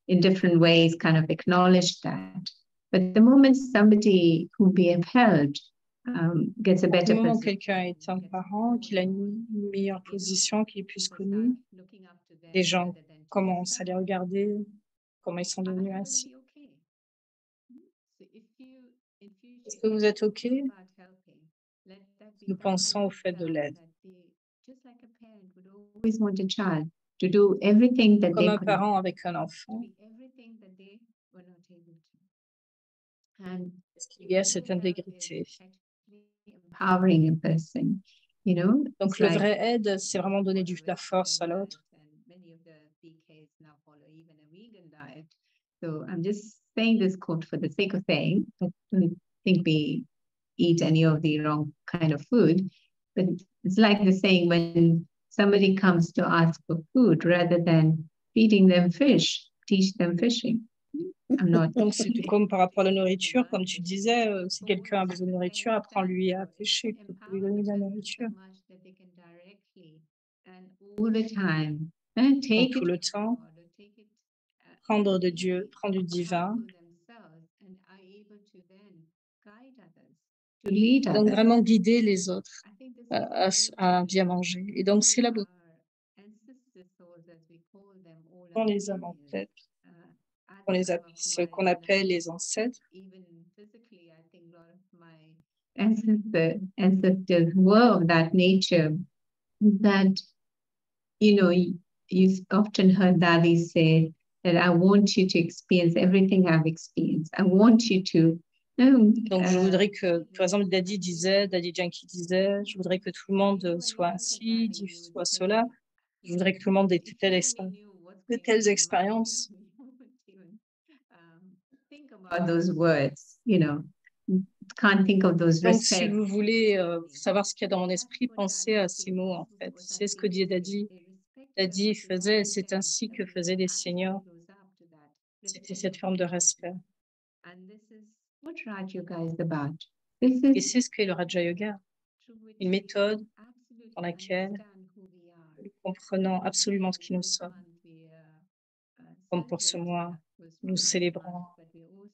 in different ways, kind of acknowledge that. But the moment somebody who we have helped gets a better position, moment où quelqu'un est un parent, qu'il a une meilleure position, qu'il est plus connu, les gens commencent à les regarder, comment ils sont devenus ainsi. Est-ce que vous êtes OK? Nous pensons au fait de l'aide. Comme un parent avec un enfant. Est-ce qu'il y a cette intégrité? Donc, le vrai aide, c'est vraiment donner de la force à l'autre. So I'm just saying this quote for the sake of saying, I don't think we eat any of the wrong kind of food, but it's like the saying when somebody comes to ask for food, rather than feeding them fish, teach them fishing. I'm not. Donc c'est tout comme par rapport à la nourriture, comme tu disais, si quelqu'un a besoin de nourriture, apprends-lui à pêcher pour lui donner de la nourriture. All the time, take tout le temps, prendre de Dieu, prendre du divin. Donc vraiment guider les autres à bien manger. Et donc c'est la beauté. On les a en tête. On les appelle, ce qu'on appelle les ancêtres. Ancestors were of that nature that, you know, you often heard Dadi say that I want you to experience everything I've experienced. I want you to. Donc, je voudrais que, par exemple, Daddy Yankee disait, je voudrais que tout le monde soit ainsi, soit cela. Je voudrais que tout le monde ait de telles expériences. Think about those words, you know, can't think of those Donc, si respects. vous voulez savoir ce qu'il y a dans mon esprit, pensez à ces mots, en fait. C'est ce que dit Daddy. Daddy faisait, c'est ainsi que faisaient les seniors. C'était cette forme de respect. What Raj Yoga is about. Et c'est ce qu'est le Raja Yoga, une méthode dans laquelle nous comprenons absolument ce qui nous sommes. Comme pour ce mois, nous célébrons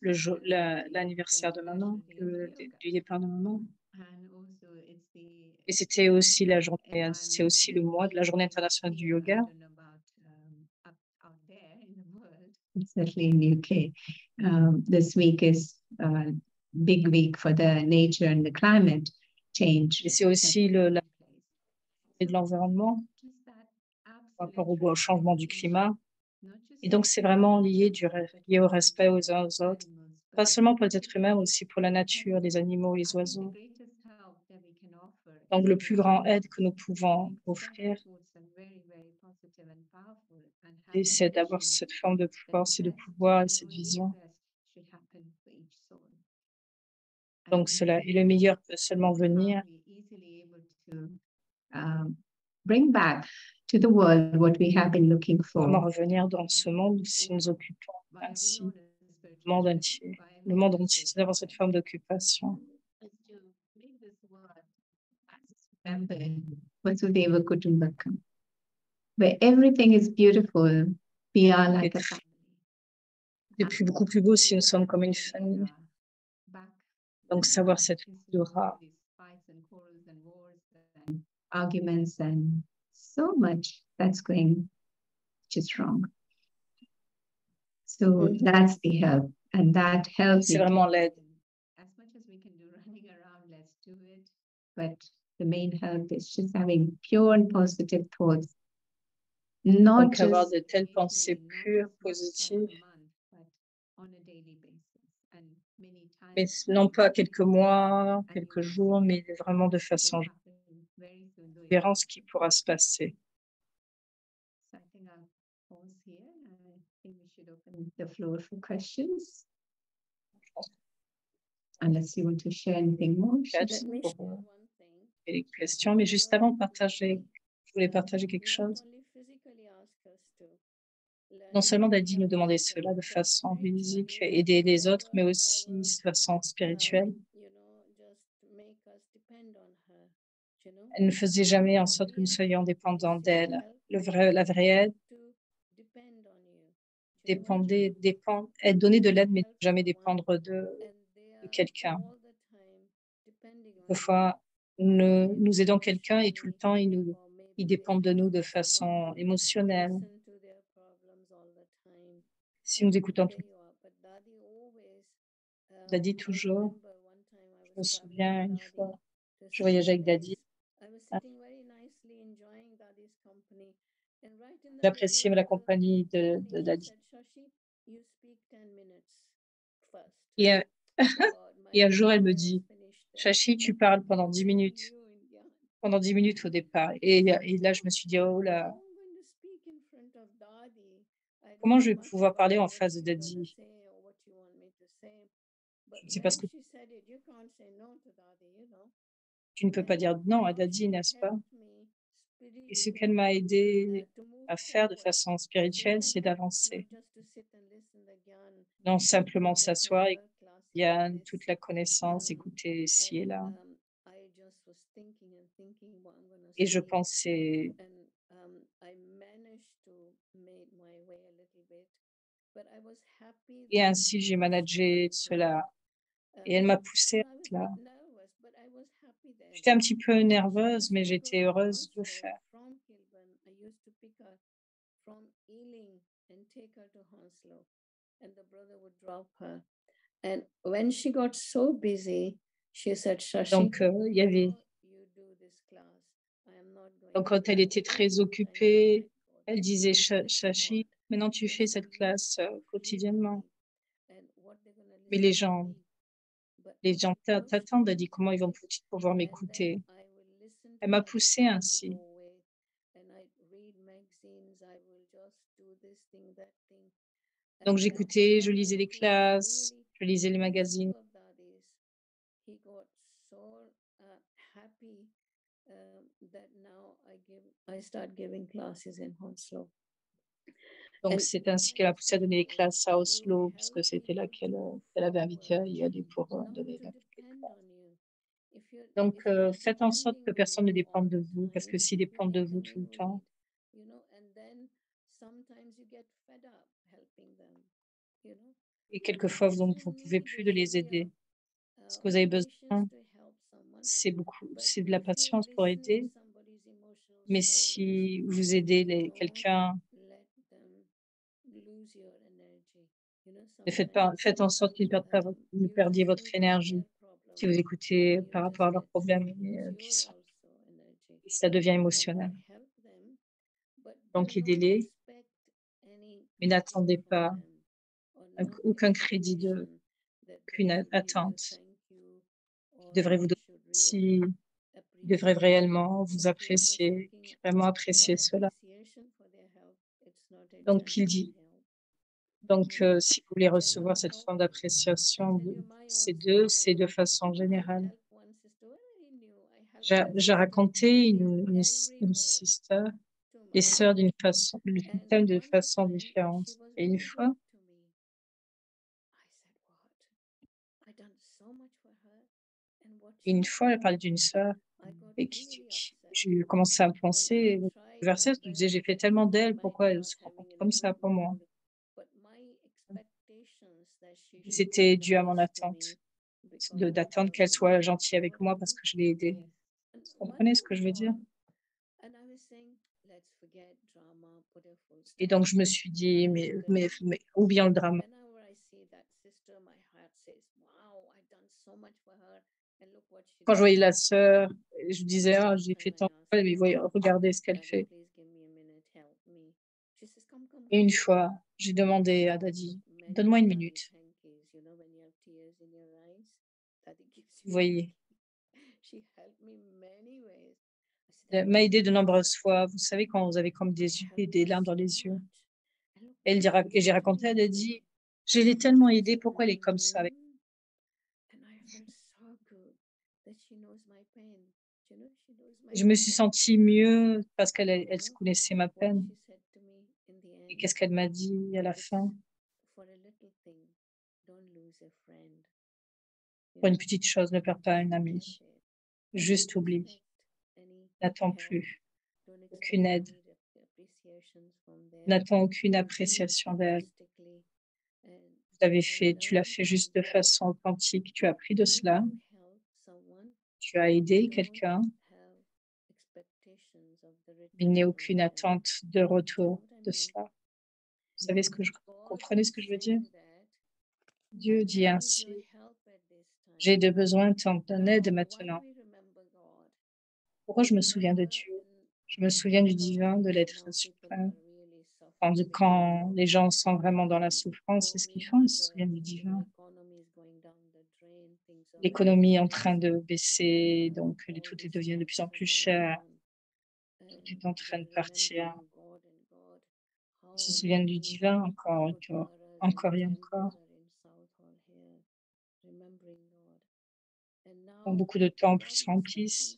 l'anniversaire de maman, du départ de maman. Et c'était aussi la journée, c'est aussi le mois de la journée internationale du yoga. Certainly in UK, this week is a big week for the nature and the climate change. Et c'est aussi la journée de l'environnement par rapport au changement du climat. Et donc, c'est vraiment lié au respect aux uns aux autres, pas seulement pour les êtres humains, mais aussi pour la nature, les animaux, les oiseaux. Donc, le plus grand aide que nous pouvons offrir, c'est d'avoir cette forme de force et de pouvoir et cette vision. Donc, cela et le meilleur peut seulement venir. Bring back to the world what we have been looking for. Comment revenir dans ce monde si nous occupons ainsi le monde entier. Le monde entier, c'est d'avoir cette forme d'occupation. Vasudeva Kutumbakam, where everything is beautiful, we are like a family. Depuis beaucoup plus beau si nous sommes comme une famille. Donc savoir cette aura. Arguments and so much that's going just wrong. So that's the help, and that helps. C'est vraiment l'aide. As much as we can do running around, let's do it. But the main help is just having pure and positive thoughts. Not Donc avoir just de telles pensées pures, positives, mais non pas quelques mois, quelques jours, mais vraiment de façon différente ce qui pourra se passer. So I think I'll pause here. I think we should open the floor for questions. Unless you want to share anything more. Pour les questions, mais juste avant de partager, je voulais partager quelque chose. Non seulement Daddy nous demandait cela de façon physique, aider les autres, mais aussi de façon spirituelle. Elle ne faisait jamais en sorte que nous soyons dépendants d'elle. La vraie aide, elle donnait de l'aide, mais ne jamais dépendre de quelqu'un. Parfois, nous aidons quelqu'un et tout le temps, ils dépendent de nous de façon émotionnelle. Si nous écoutons tout, Daddy toujours, je me souviens une fois, je voyageais avec Daddy. J'appréciais la compagnie de Daddy. Et un jour, elle me dit, Shashi, tu parles pendant 10 minutes. Pendant 10 minutes au départ. Et là, je me suis dit, oh là, comment je vais pouvoir parler en face de Daddy? Je ne sais pas ce que tu ne peux pas dire non à Daddy, n'est-ce pas? Et ce qu'elle m'a aidé à faire de façon spirituelle, c'est d'avancer. Non simplement s'asseoir et toute la connaissance, écouter ici et là. Et je pensais, et ainsi j'ai managé cela. Et elle m'a poussée à cela. J'étais un petit peu nerveuse, mais j'étais heureuse de le faire. Donc, il y avait. Donc, quand elle était très occupée, Elle disait, Shashi, maintenant tu fais cette classe quotidiennement, mais les gens t'attendent. Elle dit, comment ils vont pouvoir m'écouter? Elle m'a poussée ainsi. Donc j'écoutais, je lisais les classes, je lisais les magazines. He got so happy that now I start giving classes in Hounslow. Donc c'est ainsi qu'elle a poussé à donner les classes à Oslo, parce que c'était là qu'elle avait invité à y aller pour donner les classes. Donc faites en sorte que personne ne dépende de vous, parce que s'ils dépendent de vous tout le temps, et quelquefois vous ne pouvez plus de les aider. Ce que vous avez besoin, c'est de la patience pour aider. Mais si vous aidez quelqu'un, faites en sorte qu'ils ne perdiez votre énergie. Si vous écoutez par rapport à leurs problèmes, ça devient émotionnel. Donc aidez-les, mais n'attendez pas aucun crédit qu'une attente. Ils devraient vous donner si ils devraient réellement vous apprécier, vraiment apprécier cela. Donc, il dit, si vous voulez recevoir cette forme d'appréciation, c'est de façon générale. J'ai raconté une sister, les sœurs d'une façon, de façon différente. Et une fois, elle parlait d'une sœur et j'ai commencé à penser au verset, je disais, j'ai fait tellement d'elle, pourquoi elle se comporte comme ça pour moi? C'était dû à mon attente, d'attendre qu'elle soit gentille avec moi parce que je l'ai aidée. Vous comprenez ce que je veux dire? Et donc, je me suis dit, mais oublions le drame. Quand je voyais la sœur, je disais, ah, j'ai fait tant de fois, mais voyez, regardez ce qu'elle fait. Et une fois, j'ai demandé à Daddy, donne-moi une minute. Vous voyez, elle m'a aidé de nombreuses fois. Vous savez, quand vous avez comme des larmes dans les yeux. Et j'ai raconté à Daddy, je l'ai tellement aidée, pourquoi elle est comme ça avec Je me suis sentie mieux parce qu'elle connaissait ma peine. Et qu'est-ce qu'elle m'a dit à la fin? Pour une petite chose, ne perds pas un ami. Juste oublie. N'attends plus aucune aide. N'attends aucune appréciation d'elle. Tu l'as fait juste de façon authentique. Tu as appris de cela. Tu as aidé quelqu'un. Il n'y a aucune attente de retour de cela. Comprenez ce que je veux dire? Dieu dit ainsi, j'ai besoin ton aide maintenant. Pourquoi je me souviens de Dieu? Je me souviens du divin, de l'être suprême. Quand les gens sont vraiment dans la souffrance, c'est ce qu'ils font, ils se souviennent du divin. L'économie est en train de baisser, donc tout devient de plus en plus cher. Tout est en train de partir. Ils se souviennent du divin encore et encore. Quand beaucoup de temples se remplissent.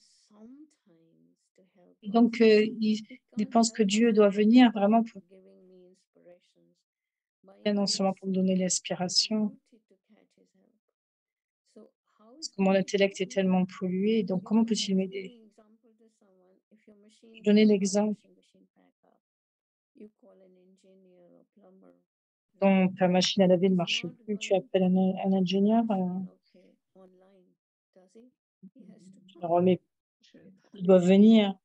Et donc, ils pensent que Dieu doit venir vraiment non seulement pour me donner l'inspiration, parce que mon intellect est tellement pollué, donc comment peut-il m'aider? Je donnais l'exemple. Quand ta machine à laver ne marche plus, tu appelles un ingénieur, mais il doit venir.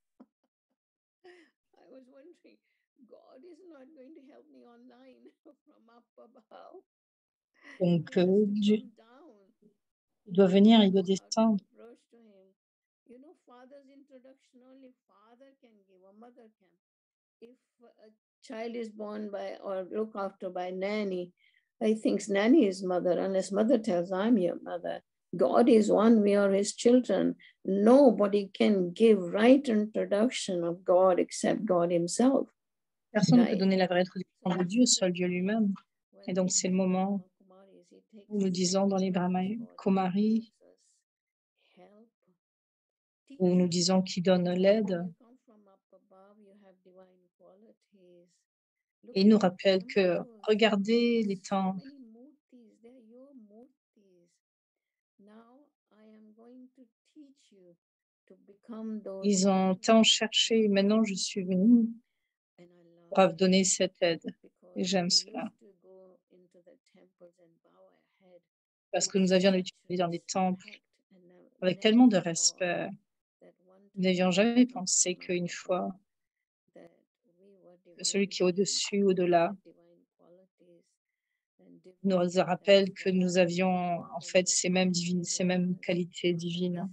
Donc, Dieu, il doit venir, il doit descendre. if a child is born by or looked after by nanny, I think nanny is mother, unless mother tells I'm your mother. God is one, we are his children. Nobody can give right introduction of God except God himself. Personne ne peut donner la vraie introduction de Dieu, seul Dieu lui-même. Et donc, c'est le moment où nous disons dans les Brahma Kumari, où nous disons qui donne l'aide. Et il nous rappelle que regardez les temples. Ils ont tant cherché, maintenant je suis venue pour donner cette aide. Et j'aime cela. Parce que nous avions l'habitude d'aller dans des temples avec tellement de respect. Nous n'avions jamais pensé qu'une fois, que celui qui est au-dessus, au-delà, nous rappelle que nous avions en fait ces mêmes qualités divines.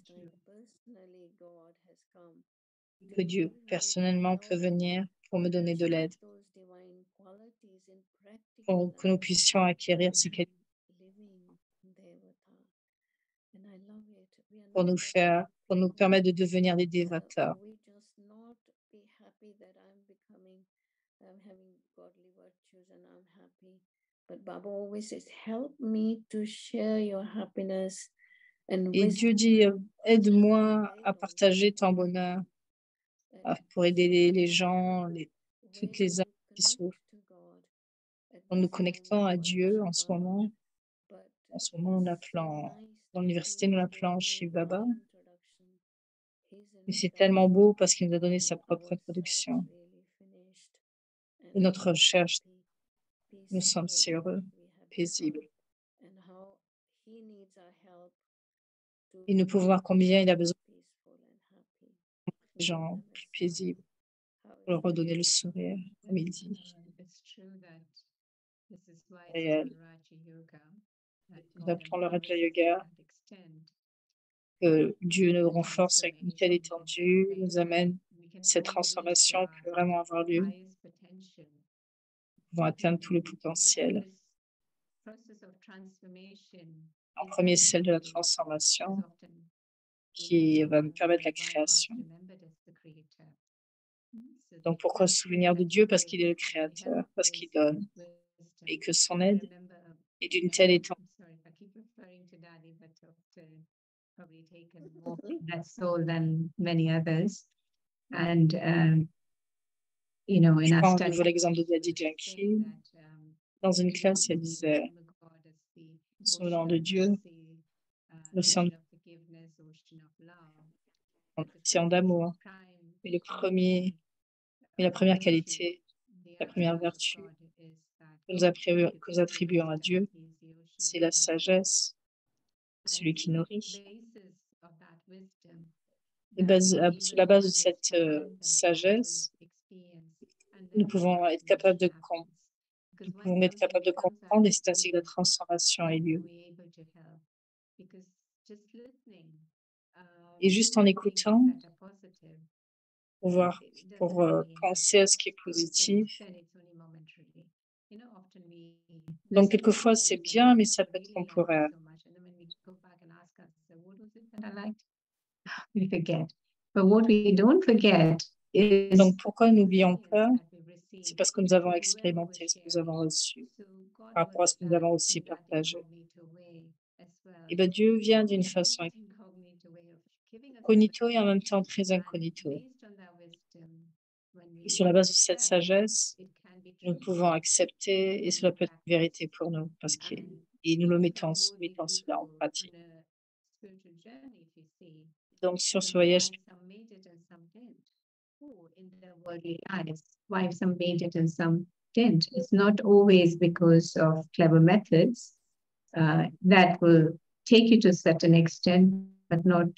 Que Dieu personnellement peut venir pour me donner de l'aide, pour que nous puissions acquérir ces qualités, pour nous permettre de devenir des dévatas. Et Dieu dit, aide-moi à partager ton bonheur, pour aider les gens, toutes les âmes qui souffrent. En nous connectant à Dieu en ce moment, nous l'appelons, dans l'université, nous l'appelons Shiv Baba. Et c'est tellement beau parce qu'il nous a donné sa propre introduction. Et notre recherche, nous sommes si heureux, paisibles. Et nous pouvons voir combien il a besoin de gens plus paisibles pour leur redonner le sourire, comme il dit. Réel. Nous apprenons le Raja Yoga, que Dieu nous renforce avec une telle étendue, nous amène cette transformation peut vraiment avoir lieu. Nous pouvons atteindre tout le potentiel. En premier, celle de la transformation qui va nous permettre la création. Donc, pourquoi se souvenir de Dieu? Parce qu'il est le créateur, parce qu'il donne et que son aide est d'une telle étendue. That's so than many others. And, you know, in our study, l'exemple de Daddy Yankee. Dans une classe, elle disait, souvenant de Dieu, l'océan d'amour, et la première qualité, la première vertu que nous attribuons à Dieu, c'est la sagesse, celui qui nourrit. Et sur la base de cette sagesse, nous pouvons être capables de comprendre, et c'est ainsi que la transformation ait lieu. Et juste en écoutant, pour penser à ce qui est positif. Donc, quelquefois, c'est bien, mais ça peut être temporaire. We forget. But what we don't forget is donc, pourquoi nous n'oublions pas? C'est parce que nous avons expérimenté ce que nous avons reçu, par rapport à ce que nous avons aussi partagé. Et bien, Dieu vient d'une façon cognito et en même temps très incognito. Et sur la base de cette sagesse, nous pouvons accepter, et cela peut être une vérité pour nous, parce que nous le mettons cela en pratique. Donc, sur ce voyage, why some made it and some didn't. It's not always because of clever methods that will take you to a certain extent, but not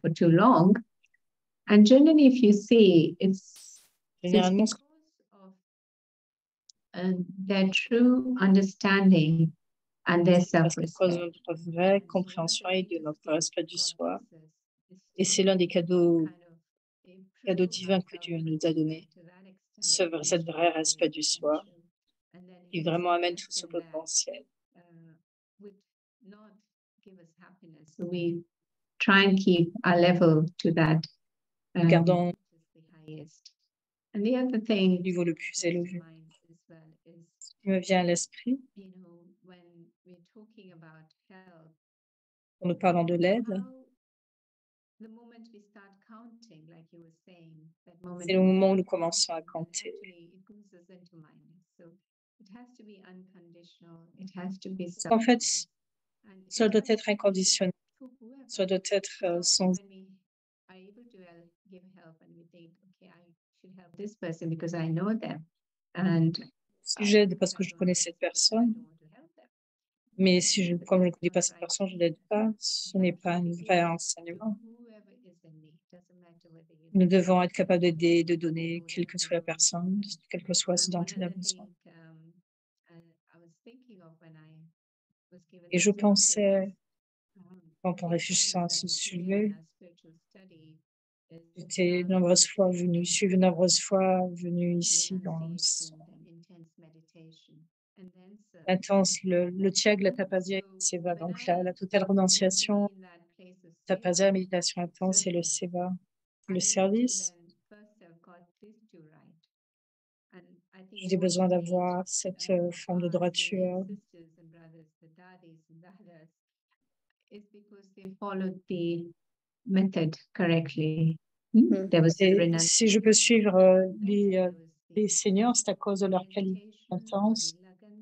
for too long. And generally, if you see, it's because of their true understanding and their self-respect. De notre vraie compréhension et de notre respect du soi. Et c'est l'un des cadeaux divins que Dieu nous a donnés. Cette vraie respect du soi qui vraiment amène tout ce potentiel. So we try and keep our level to that. Gardons And the other thing le niveau le plus élevé. is, Ce qui me vient à l'esprit, when we're talking about health, en nous parlant de l'aide, the moment we start counting, like you were saying, that moment c'est le moment où nous commençons à compter. actually it moves us into minus. So it has to be unconditional. It has to be En fait, selfless. And ça it doit has être to be inconditionnel, to whoever. ça doit être sans When we are able to give help and we think, okay, I should help this person because I know them. And si j'aide parce que je connais cette personne, mais si comme je ne connais pas cette personne, je ne l'aide pas, ce n'est pas un vrai enseignement. Nous devons être capables d'aider, de donner, quelle que soit la personne, quel que soit ce dont elle a besoin. Et je pensais, quand on réfléchissait à ce sujet, j'étais je suis de nombreuses fois venue ici dans l'intense, le Tyag, la Tapasya, Seva. Donc la totale renonciation, Tapasya, la méditation intense et le Seva, le service. J'ai besoin d'avoir cette forme de droiture. It's because they followed the method correctly. Mm. There was Et si je peux suivre les seigneurs, c'est à cause de leur qualité intense,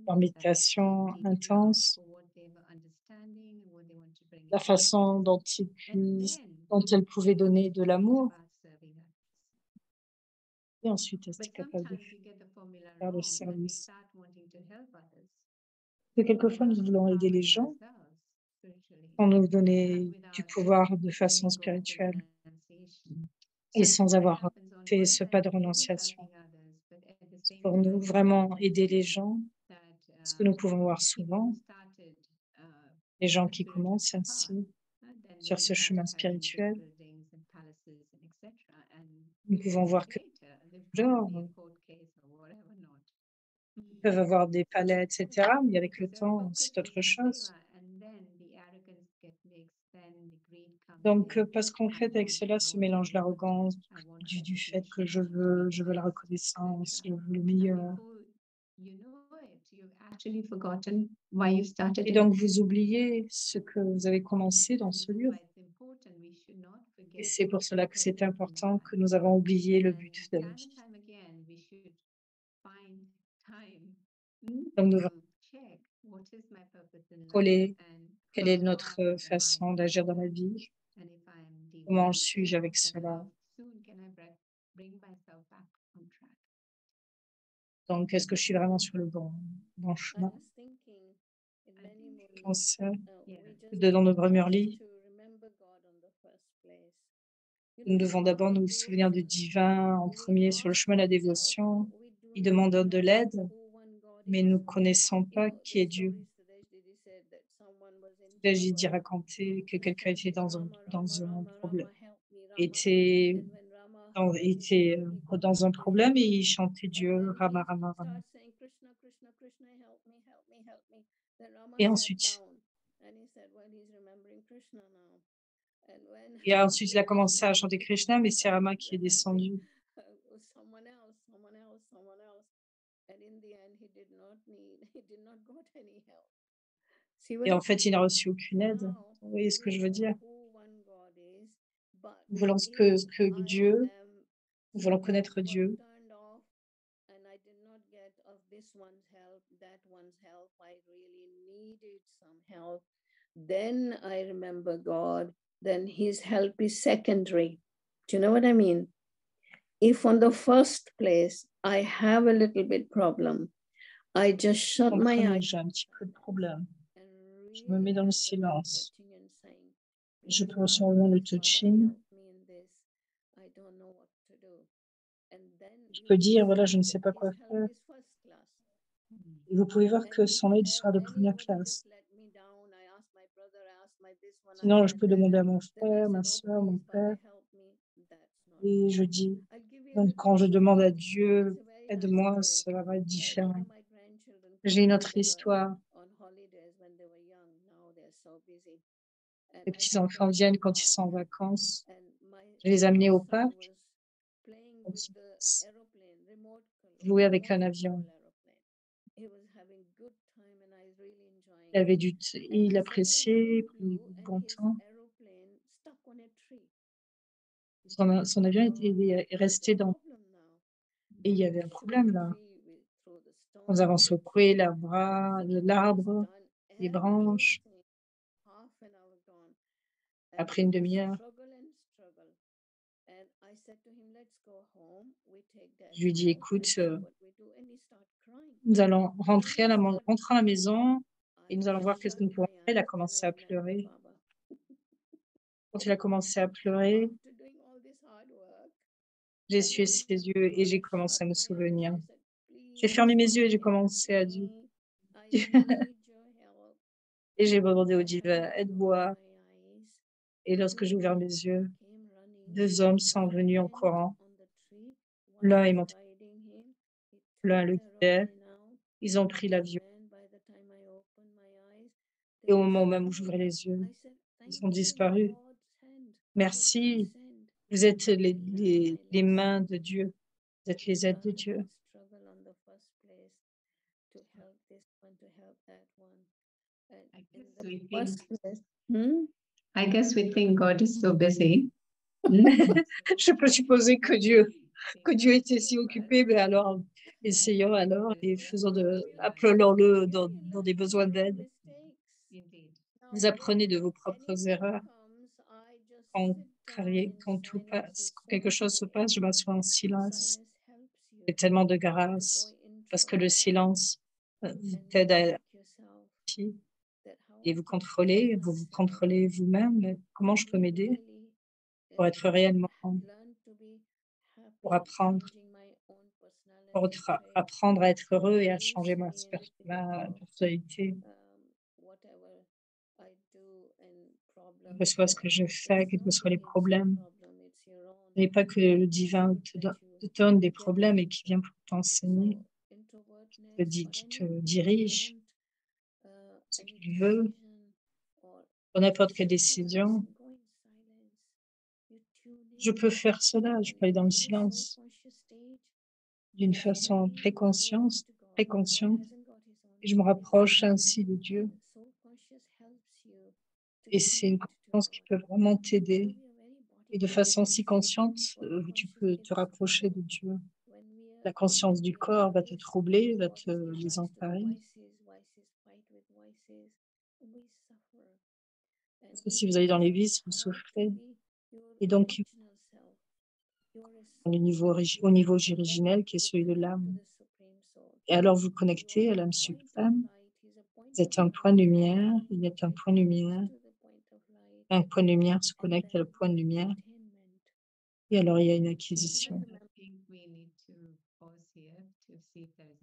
leur méditation intense, la façon dont elles pouvaient donner de l'amour. Et ensuite, elles étaient capables de faire le service. Et quelquefois, nous voulons aider les gens sans nous donner du pouvoir de façon spirituelle et sans avoir fait ce pas de renonciation. Pour nous vraiment aider les gens, ce que nous pouvons voir souvent, les gens qui commencent ainsi sur ce chemin spirituel, nous pouvons voir que genre, ils peuvent avoir des palais, etc., mais avec le temps, c'est autre chose. Donc, parce qu'en fait, avec cela se mélange l'arrogance du fait que je veux la reconnaissance, je veux le meilleur. Et donc, vous oubliez ce que vous avez commencé dans ce lieu. Et c'est pour cela que c'est important que nous avons oublié le but de la vie. Donc, nous devons contrôler quelle est notre façon d'agir dans la vie. Comment suis-je avec cela? Donc, est-ce que je suis vraiment sur le bon chemin? Je pense que dans nos Brahmurli, nous devons d'abord nous souvenir du divin en premier sur le chemin de la dévotion. Il demande de l'aide, mais nous ne connaissons pas qui est Dieu. J'ai dit raconter que quelqu'un était dans un problème, était dans un problème et il chantait Dieu, Rama, Rama, Rama. Et ensuite, il a commencé à chanter Krishna, mais c'est Rama qui est descendu. Et en fait, il n'a reçu aucune aide. Vous voyez ce que je veux dire? Nous voulons Dieu, nous voulons connaître Dieu. Then I remember God, then his help is secondary. Do you know what I mean? If on the first place I have a little bit problem, I just shut my eyes. J'ai un petit peu de problème. Je me mets dans le silence. Je peux recevoir le touching. Je peux dire, voilà, je ne sais pas quoi faire. Et vous pouvez voir que son aide sera de première classe. Sinon, je peux demander à mon frère, ma soeur, mon père. Et je dis, Donc, quand je demande à Dieu, aide-moi, cela va être différent. J'ai une autre histoire. Les petits-enfants viennent quand ils sont en vacances. Je les amenais au parc. Jouer avec un avion. Il appréciait, il prenait du bon temps. Son avion est resté dans... Et il y avait un problème là. Nous avons secoué l'arbre, les branches. Après une demi-heure, je lui dis, écoute, nous allons rentrer à la maison et nous allons voir qu'est-ce que nous pouvons faire. Il a commencé à pleurer. Quand il a commencé à pleurer, j'ai essuyé ses yeux et j'ai commencé à me souvenir. J'ai fermé mes yeux et j'ai commencé à dire. Et j'ai demandé au divin, aide-moi. Et lorsque j'ai ouvert mes yeux, 2 hommes sont venus en courant. L'un est monté, l'un le guidait. Ils ont pris l'avion. Et au moment même où j'ouvrais les yeux, ils ont disparu. Merci. Vous êtes les mains de Dieu. Vous êtes les aides de Dieu. I guess we think God is so busy. Je peux supposer que Dieu était si occupé, mais alors essayons alors et appelons-le dans des besoins d'aide. Vous apprenez de vos propres erreurs. Quand tout passe, quand quelque chose se passe, je m'assois en silence. J'ai tellement de grâce parce que le silence t'aide à et vous vous contrôlez vous-même. Comment je peux m'aider pour être réellement, pour apprendre à être heureux et à changer ma personnalité. Quel que soit ce que je fais, quels que soient les problèmes. Ce n'est pas que le divin te donne des problèmes et qui vient pour t'enseigner, qui te dirige, ce qu'il veut, pour n'importe quelle décision. Je peux faire cela, je peux aller dans le silence d'une façon très consciente, et je me rapproche ainsi de Dieu. Et c'est une conscience qui peut vraiment t'aider. Et de façon si consciente, tu peux te rapprocher de Dieu. La conscience du corps va te troubler, va te désemparer. Parce que si vous allez dans les vices, vous souffrez. Et donc, au niveau originel, qui est celui de l'âme. Et alors, vous connectez à l'âme suprême. Vous êtes un point de lumière, il est un point de lumière. Un point de lumière se connecte à le point de lumière. Et alors, il y a une acquisition.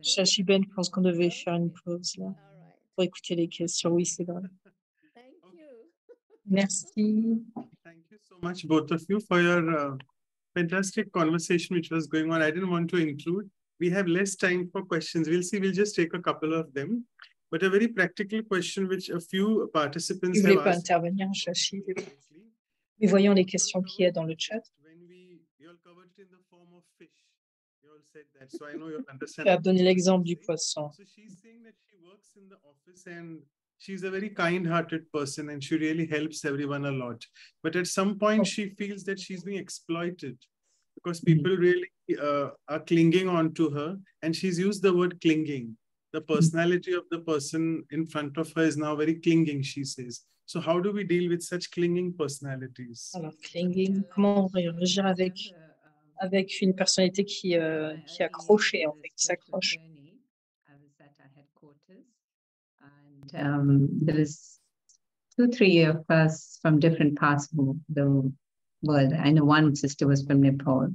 Shashi-Ben, je pense qu'on devait faire une pause là pour écouter les questions. Oui, c'est vrai. Merci. Thank you so much, both of you, for your fantastic conversation which was going on. I didn't want to include. We have less time for questions. We'll see. We'll just take a couple of them. But a very practical question which a few participants Je ne voulais have pas asked. intervenir, Shashi. Mais voyons les questions qu'il y a dans le chat. Tu as donné l'exemple du poisson. She's a very kind-hearted person and she really helps everyone a lot. But at some point, she feels that she's being exploited because people really are clinging on to her. And she's used the word clinging. The personality of the person in front of her is now very clinging, she says. So how do we deal with such clinging personalities? Alors, clinging, comment réagir avec une personnalité qui est accrochée, en fait, qui s'accroche? There is 2-3 of us from different parts of the world. I know one sister was from Nepal,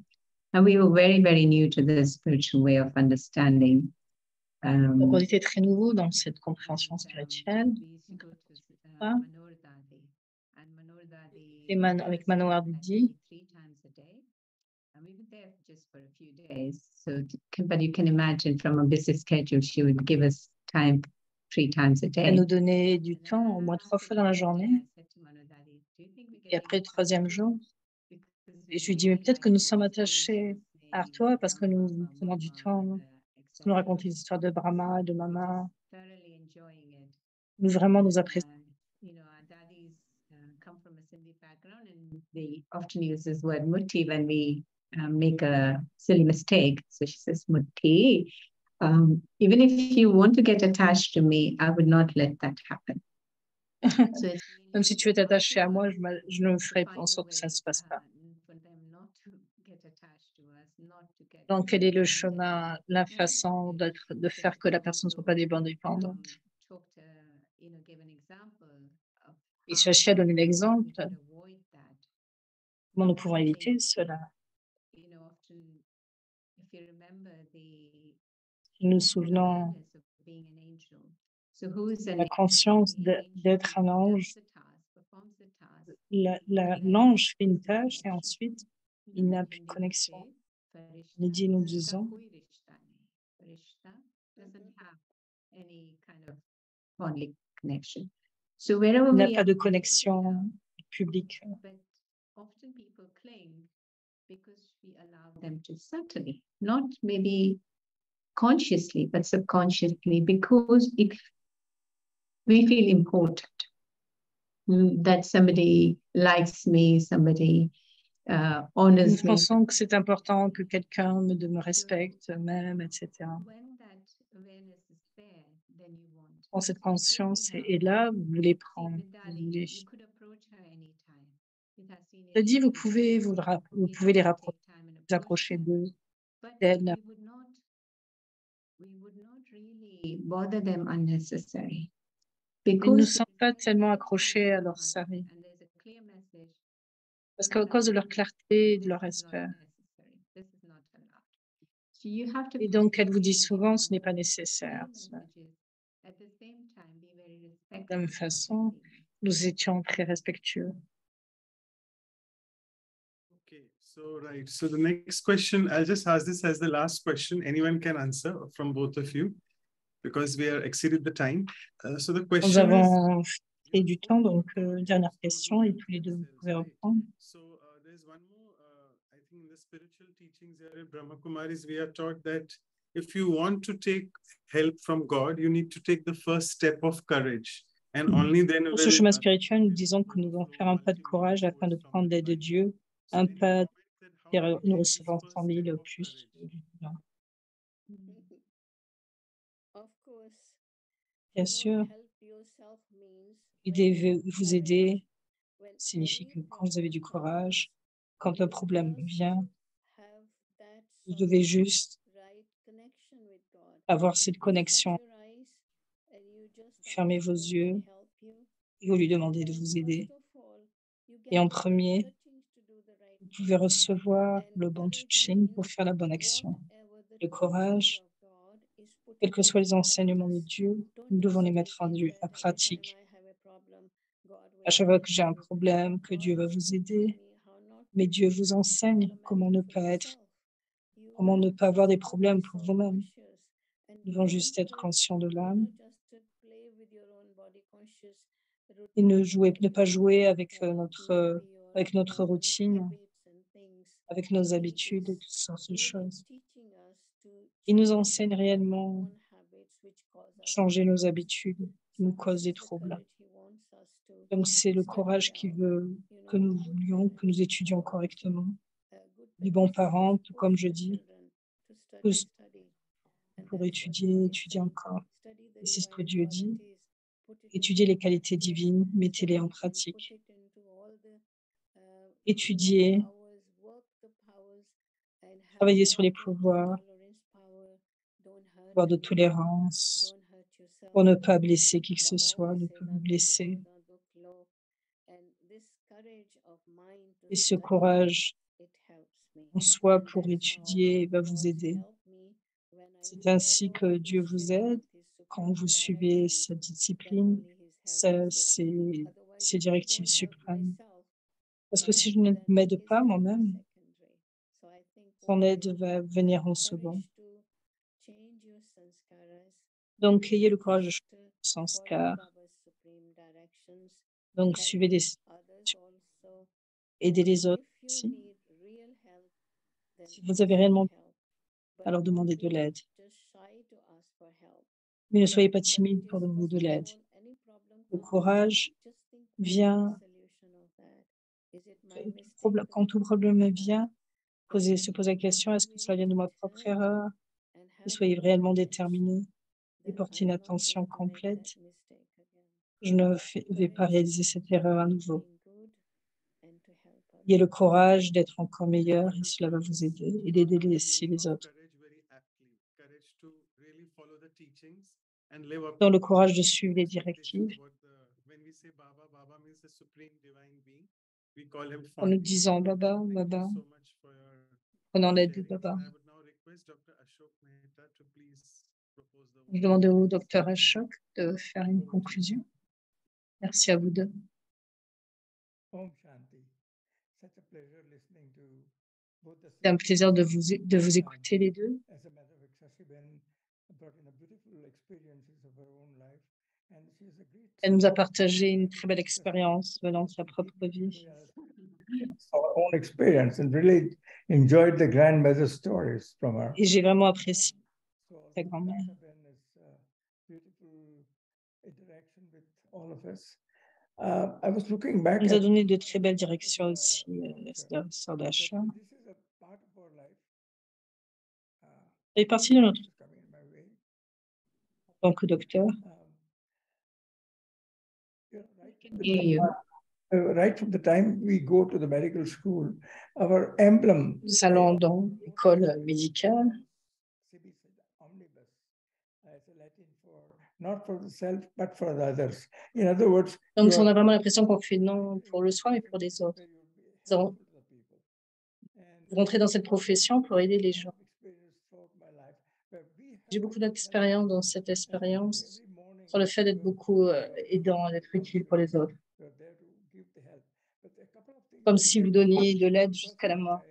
and we were very, very new to this spiritual way of understanding. On était très nouveaux dans cette compréhension spirituelle. Et avec Manohar Didi, we were there just for a few days. But you can imagine from a busy schedule, she would give us time 3 times a day. Elle nous donnait du temps au moins 3 fois dans la journée. Et après le 3e jour, et je lui dis, mais peut-être que nous sommes attachés à toi parce que nous prenons du temps pour nous raconter l'histoire de Brahma, de Mama. Nous vraiment nous apprécions. Our daddies come from a Sindhi background, and they often use this word mutti when we make a silly mistake. So she says, mutti. Even if you want to get attached to me, I would not let that happen. Même si tu es attaché à moi, je ne ferai en sorte que ça ne se passe pas. Donc, quel est le chemin, la façon de faire que la personne ne soit pas dépendante? Et chercher à donner l'exemple. Comment nous pouvons éviter cela? Nous nous souvenons de la conscience d'être un ange. L'ange fait une tâche et ensuite, il n'a plus de connexion. Lydie, nous disons. Il n'a pas de connexion publique. Often people claim because we allow them to subtly, not maybe consciously, but subconsciously, because we feel important, that somebody likes me, somebody honors Nous me. pensons que c'est important que quelqu'un me respecte, m'aime, etc. Quand cette conscience est là, vous voulez prendre. Je dis, vous pouvez les rapprocher d'eux, d'elle. Ils ne nous sont pas tellement accrochés à leur service. Parce qu'à cause de leur clarté et de leur respect. Et donc, elle vous dit souvent, ce n'est pas nécessaire. De la même façon, nous étions très respectueux. Okay, so the next question, I'll just ask this as the last question. Anyone can answer from both of you because we are exceeded the time. So the question Nous avons fait du temps, donc dernière question et tous les deux vous pouvez reprendre. So there's one more, I think in the spiritual teachings here in Brahma Kumaris, we are taught that if you want to take help from God, you need to take the first step of courage. And only then Pour ce chemin spirituel, nous disons que nous devons faire un pas de courage afin de prendre l'aide de Dieu, un pas, nous recevons 100 000 au plus. Bien sûr, vous aider signifie que quand vous avez du courage, quand un problème vient, vous devez juste avoir cette connexion. Fermez vos yeux et vous lui demandez de vous aider. Et en premier, vous pouvez recevoir le bon touching pour faire la bonne action. Le courage, quels que soient les enseignements de Dieu, nous devons les mettre en pratique. À chaque fois que j'ai un problème, que Dieu va vous aider, mais Dieu vous enseigne comment ne pas avoir des problèmes pour vous-même. Nous devons juste être conscients de l'âme et ne pas jouer avec notre routine, avec nos habitudes et toutes sortes de choses. Il nous enseigne réellement à changer nos habitudes qui nous causent des troubles. Donc c'est le courage qui veut que nous étudions correctement. Les bons parents, tout comme je dis, pour étudier encore. Et c'est ce que Dieu dit. Étudiez les qualités divines, mettez-les en pratique. Étudiez, travaillez sur les pouvoirs de tolérance, pour ne pas blesser qui que ce soit, ne pas vous blesser. Et ce courage en soi pour étudier va vous aider. C'est ainsi que Dieu vous aide quand vous suivez sa discipline, ses directives suprêmes. Parce que si je ne m'aide pas moi-même, Ton aide va venir en second. Donc, ayez le courage de changer vos sanskars. Donc, suivez des instructions, aidez les autres aussi. Si vous avez réellement besoin, alors demandez de l'aide. Mais ne soyez pas timide pour demander de l'aide. Le courage vient, quand tout problème vient, se poser la question, est-ce que cela vient de ma propre erreur? Et soyez réellement déterminé et portez une attention complète. Je ne vais pas réaliser cette erreur à nouveau. Ayez le courage d'être encore meilleur et cela va vous aider et d'aider les autres. Dans le courage de suivre les directives. En nous disant Baba, Baba, prenant l'aide de Baba. Je demande au docteur Ashok de faire une conclusion. Merci à vous deux. C'est un plaisir de vous écouter les deux. Elle nous a partagé une très belle expérience venant de sa propre vie. Our own experience and really enjoyed the grandmother stories from her. Et j'ai vraiment apprécié sa grand-mère. Elle nous a donné de très belles directions aussi, Sœur Dasha. Elle est partie de notre en tant que docteur. Right from the time we go to the medical school, our emblem. Nous allons dans l'école médicale. Not for the self, but for the others. In other words, donc, on a vraiment l'impression qu'on fait non pour le soi, mais pour les autres. Vous rentrez dans cette profession pour aider les gens. J'ai beaucoup d'expérience dans cette expérience sur le fait d'être beaucoup aidant, d'être utile pour les autres. Comme si vous donniez de l'aide jusqu'à la mort.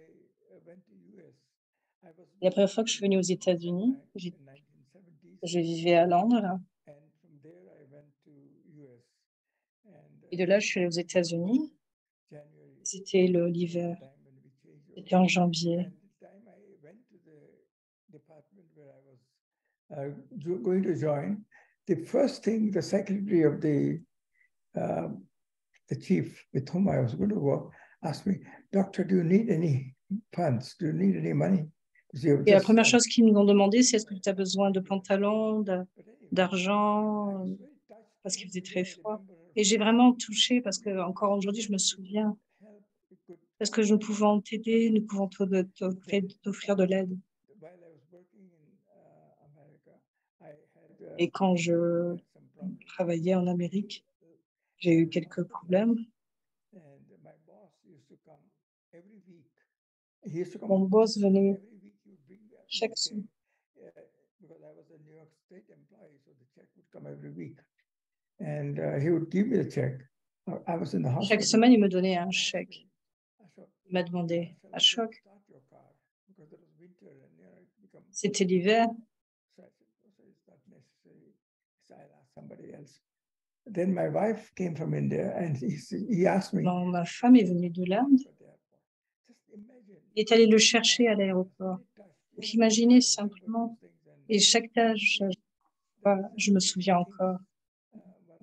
La première fois que je suis venue aux États-Unis, je vivais à Londres. Et de là, je suis allée aux États-Unis. C'était l'hiver. C'était en janvier. Going to join, the first thing the secretary of the chief with whom I was going to work asked me, "Doctor, do you need any funds? Do you need any money?" Et la première chose qu'ils nous ont demandé, c'est est-ce que tu as besoin de pantalons, d'argent, parce qu'il faisait très froid. Et j'ai vraiment touché parce que encore aujourd'hui, je me souviens. Est-ce que nous pouvons t'aider? Nous pouvons t'offrir de l'aide. Et quand je travaillais en Amérique, j'ai eu quelques problèmes. Mon boss venait chaque semaine. Chaque semaine, il me donnait un chèque. Il m'a demandé à Ashok. C'était l'hiver. Then my wife came from India and he asked me. Non, ma femme est venue de l'Inde. Il est allé le chercher à l'aéroport. Imaginez simplement. Et chaque tâche, je me souviens encore.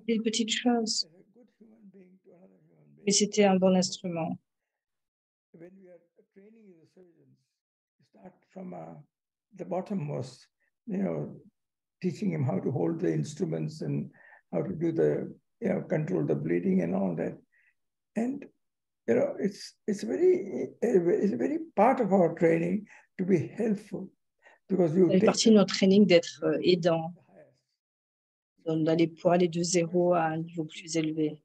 Des petites choses. Mais c'était un bon instrument. From the bottommost, teaching him how to hold the instruments and how to do the, control the bleeding and all that. And, it's a very part of our training to be helpful because you. C'est partie de notre training d'être aidant, d'aller pour aller de zéro à un niveau plus élevé.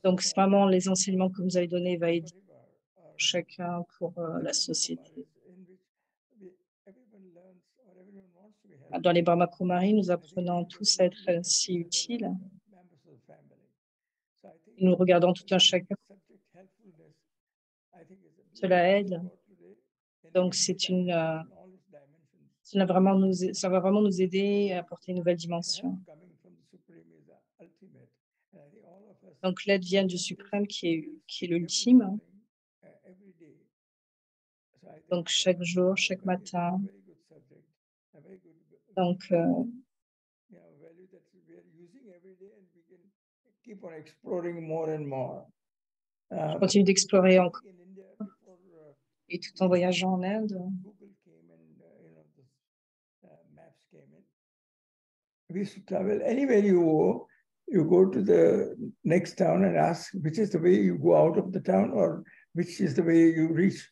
Donc, c'est vraiment les enseignements que vous avez donnés va aider chacun pour la société. Dans les Brahma Kumaris, nous apprenons tous à être ainsi utiles. Nous regardons tout un chacun. Cela aide. Donc, ça va vraiment nous aider à apporter une nouvelle dimension. Donc, l'aide vient du suprême qui est l'ultime. Donc, chaque jour, chaque matin. Donc, je continue d'explorer encore. Et tout en voyageant en Inde. We used to travel anywhere you go to the next town and ask which is the way you go out of the town or which is the way you reach.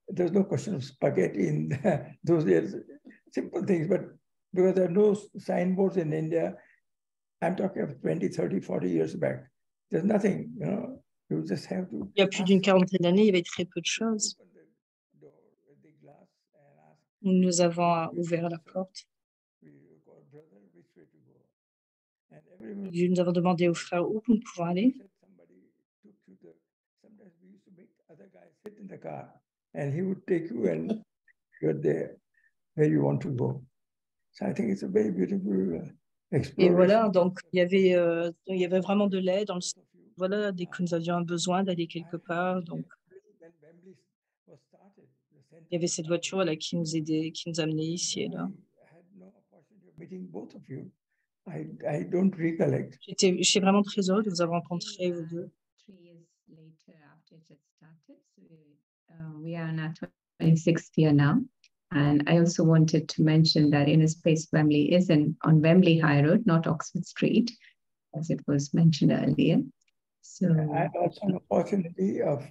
There's no question of spaghetti in those days. Simple things, but because there are no signboards in India, I'm talking of 20, 30, 40 years back. There's nothing, you just have to. Il y a plus d'une quarantaine d'années, il y avait très peu de choses. Nous avons ouvert la porte. Nous avons demandé aux frères où nous pouvons aller. And he would take you and you're there where you want to go. So I think it's a very beautiful exploration. Et voilà, donc il y avait vraiment de l'aide. Voilà, dès que nous avions besoin d'aller quelque part, donc il y avait cette voiture là qui nous aidait, qui nous amenait ici et là. I don't recollect. Je suis vraiment très heureuse de vous avoir rencontré, vous deux. 3 years later, after it had started, so we are in our 26th year now. And I also wanted to mention that Inner Space Wembley is on Wembley High Road, not Oxford Street, as it was mentioned earlier. So I also had the opportunity of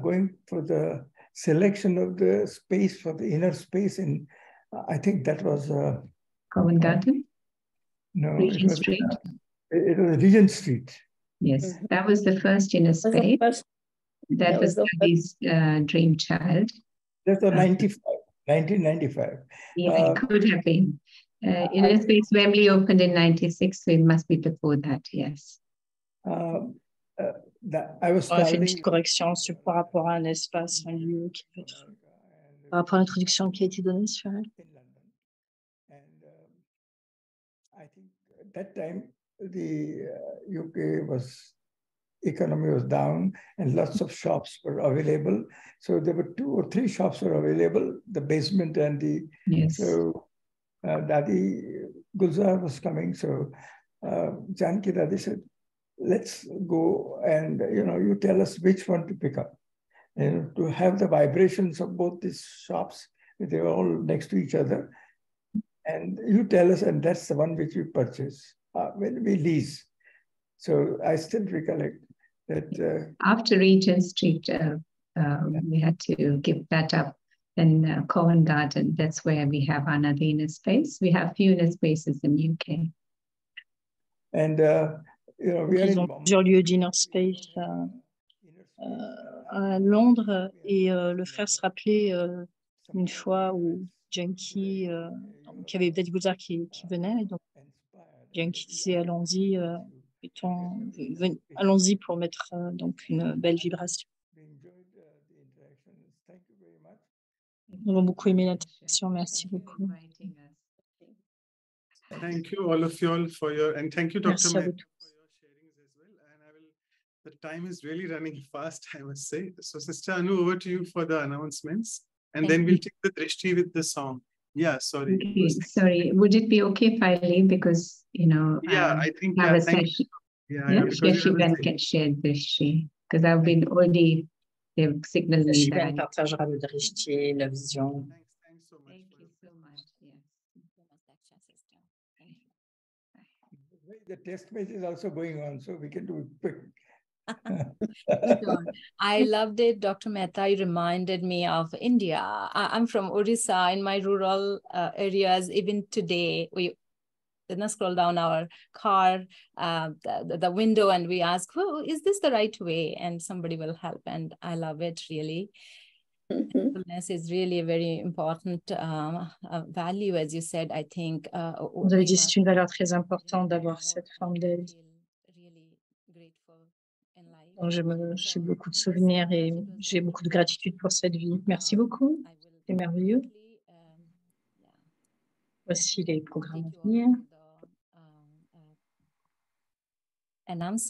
going for the selection of the space for the inner space in, I think that was Covent Garden? No, Regent Street? It was Regent Street. Yes, that was the first inner space. That was Gandhi's dream child. That's 1995. Yeah, it could have been. Inner Space Wembley opened in 96, so it must be before that, yes. I was On a fait une petite correction par rapport à un espace, un lieu qui peut être, par rapport à l'introduction qui a été donnée sur elle. I think at that time the UK economy was down and lots of shops were available. So there were 2 or 3 shops were available, the basement and the, yes. So Dadi Gulzar was coming. So Janki Dadi said, let's go and, you tell us which one to pick up. And to have the vibrations of both these shops, they were all next to each other. And you tell us, and that's the one which we purchase when we lease. So I still recollect that. After Regent Street, we had to give that up. And Covent Garden, that's where we have another inner space. We have few inner spaces in UK. And, we are Ils ont plusieurs lieux d'inner space à Londres. Et le frère se rappelait une fois où Junkie, qui avait peut-être Gulzar qui venait, donc Junkie disait allons-y, allons-y pour mettre donc une belle vibration. Nous avons beaucoup aimé l'interaction, merci beaucoup. Thank you all of you all for your, and thank you Dr. Merci à vous Mehta for your sharings as well. And the time is really running fast, I must say. So Sister Anu, over to you for the announcements. And then we'll take the Drishti with the song. Yeah, sorry. Okay, sorry. Would it be okay if I leave? Because, yeah, I think have a session. Yeah, Sheshiben can share Drishti. Because I've been already, they've signaled me that. partagera le Drishti, la vision. Thanks so much. Thank you so much. The test match is also going on, so we can do it quick. I loved it, Dr. Mehta. You reminded me of India. I'm from Odisha. In my rural areas, even today, we scroll down our car, the window, and we ask, "Oh, is this the right way?" And somebody will help. And I love it, really. Mindfulness is really a very important value, as you said, I think. Vous avez dit c'est une valeur très importante d'avoir cette forme d'aide. Donc, j'ai beaucoup de souvenirs et j'ai beaucoup de gratitude pour cette vie. Merci beaucoup. C'est merveilleux. Voici les programmes à venir. Donc,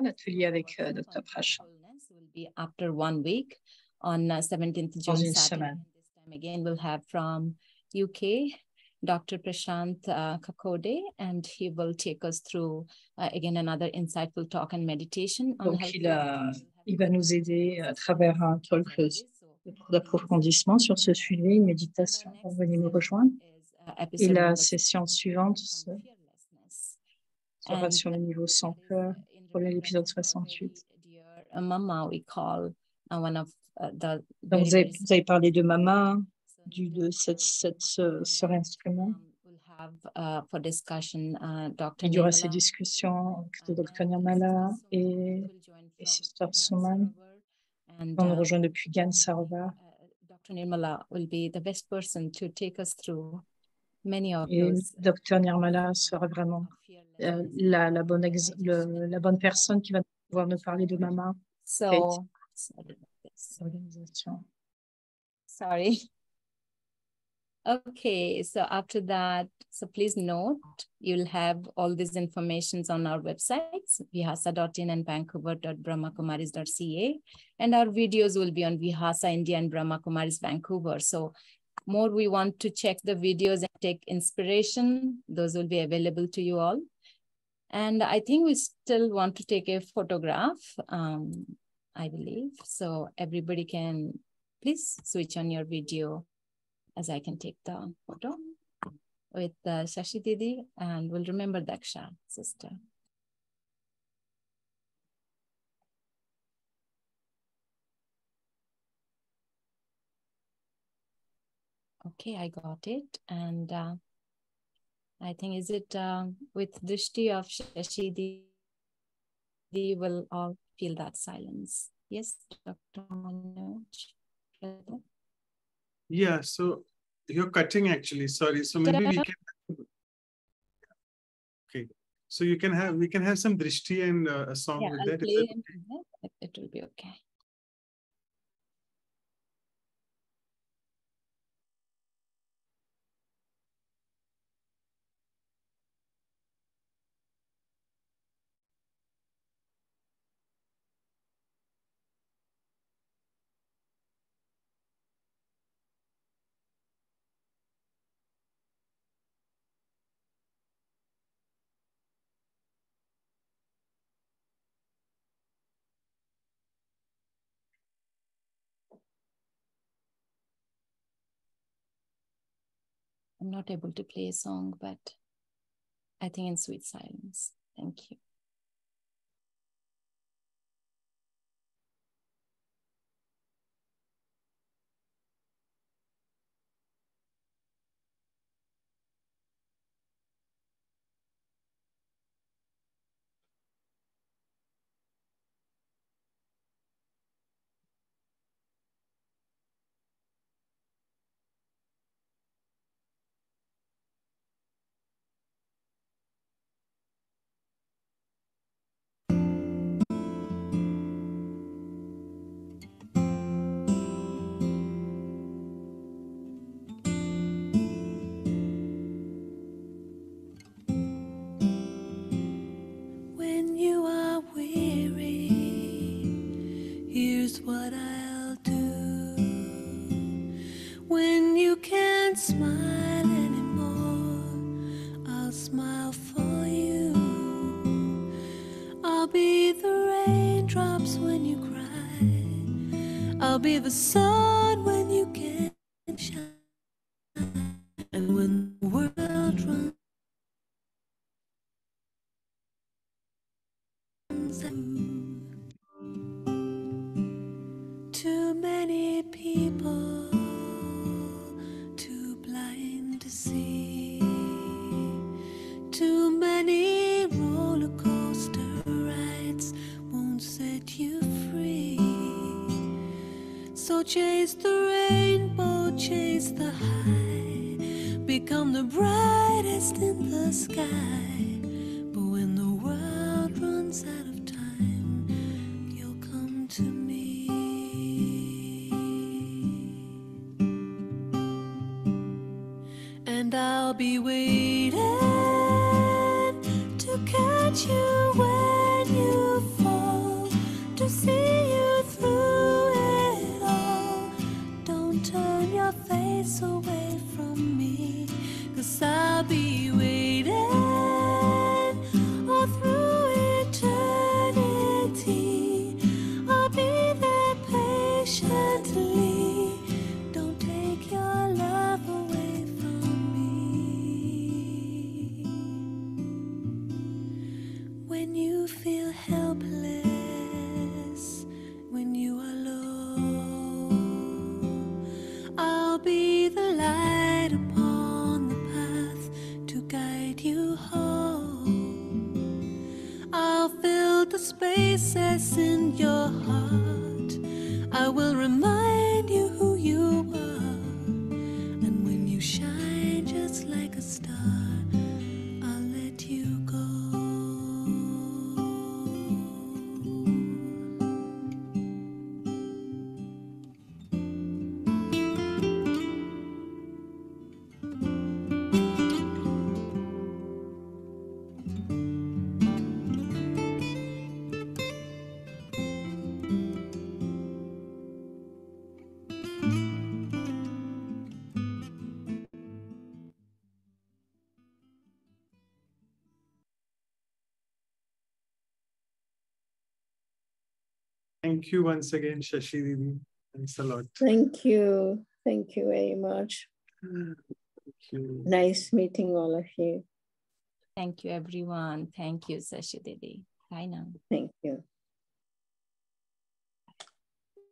l'atelier avec Dr. Prashant. After 1 week on 17th June, Dans une Saturday. semaine. This time again, we'll have from UK, Dr. Prashant Kakode, and he will take us through again another insightful talk and meditation. On Donc, il va nous aider à travers un talk d'approfondissement sur ce sujet, une méditation. Venez nous rejoindre. Et la session suivante sera sur le niveau sans peur pour l'épisode 68. Mama, we call one of the. Donc, vous avez parlé de Mama, de ce instrument. We'll have for discussion, Dr. Il y aura ces discussions de Dr. Nirmala et Sister Suman. On nous rejoint depuis Gyan Sarovar. Dr. Nirmala will be the best person to take us through many of Et those. Dr. Nirmala sera vraiment la bonne personne qui va pouvoir nous parler de Mama. So, Organisation. sorry. Okay, so after that, so please note, you'll have all these informations on our websites, vihasa.in and vancouver.brahmakumaris.ca. And our videos will be on Vihasa India and Brahma Kumaris Vancouver. So more we want to check the videos and take inspiration, those will be available to you all. And I think we still want to take a photograph, I believe. So everybody can please switch on your video as I can take the photo with Shashi Didi, and we'll remember Daksha, sister. Okay, I got it. And I think, is it with Drishti of Shashi Didi, will all feel that silence. Yes, Dr. Manoj. Yeah, so you're cutting actually, sorry. So maybe we can, okay. So we can have some Drishti and a song with I'll that. play it will be okay. I'm not able to play a song, but I think in sweet silence. Thank you. When you are weary, here's what I'll do. When you can't smile anymore, I'll smile for you. I'll be the raindrops when you cry. I'll be the sun when you can't shine. And when the world runs too many people, too blind to see. Too many roller coaster rides won't set you free. So chase the rainbow, chase the high, become the brightest in the sky. But when the world runs out of time, I'll be waiting to catch you when you fall, to see you through it all. Don't turn your face away from me, 'cause I'll be waiting all through eternity. I'll be there patiently. Don't take your love away from me. When you feel helpless, when you are low, I'll be the light upon the path to guide you home. I'll fill the spaces in your heart. I will remind you who you are. And when you shine just like a star, I'll let you go. Thank you once again, Shashi Didi. Thanks a lot. Thank you. Thank you very much. Thank you. Nice meeting all of you. Thank you, everyone. Thank you, Shashi Didi. Bye now. Thank you.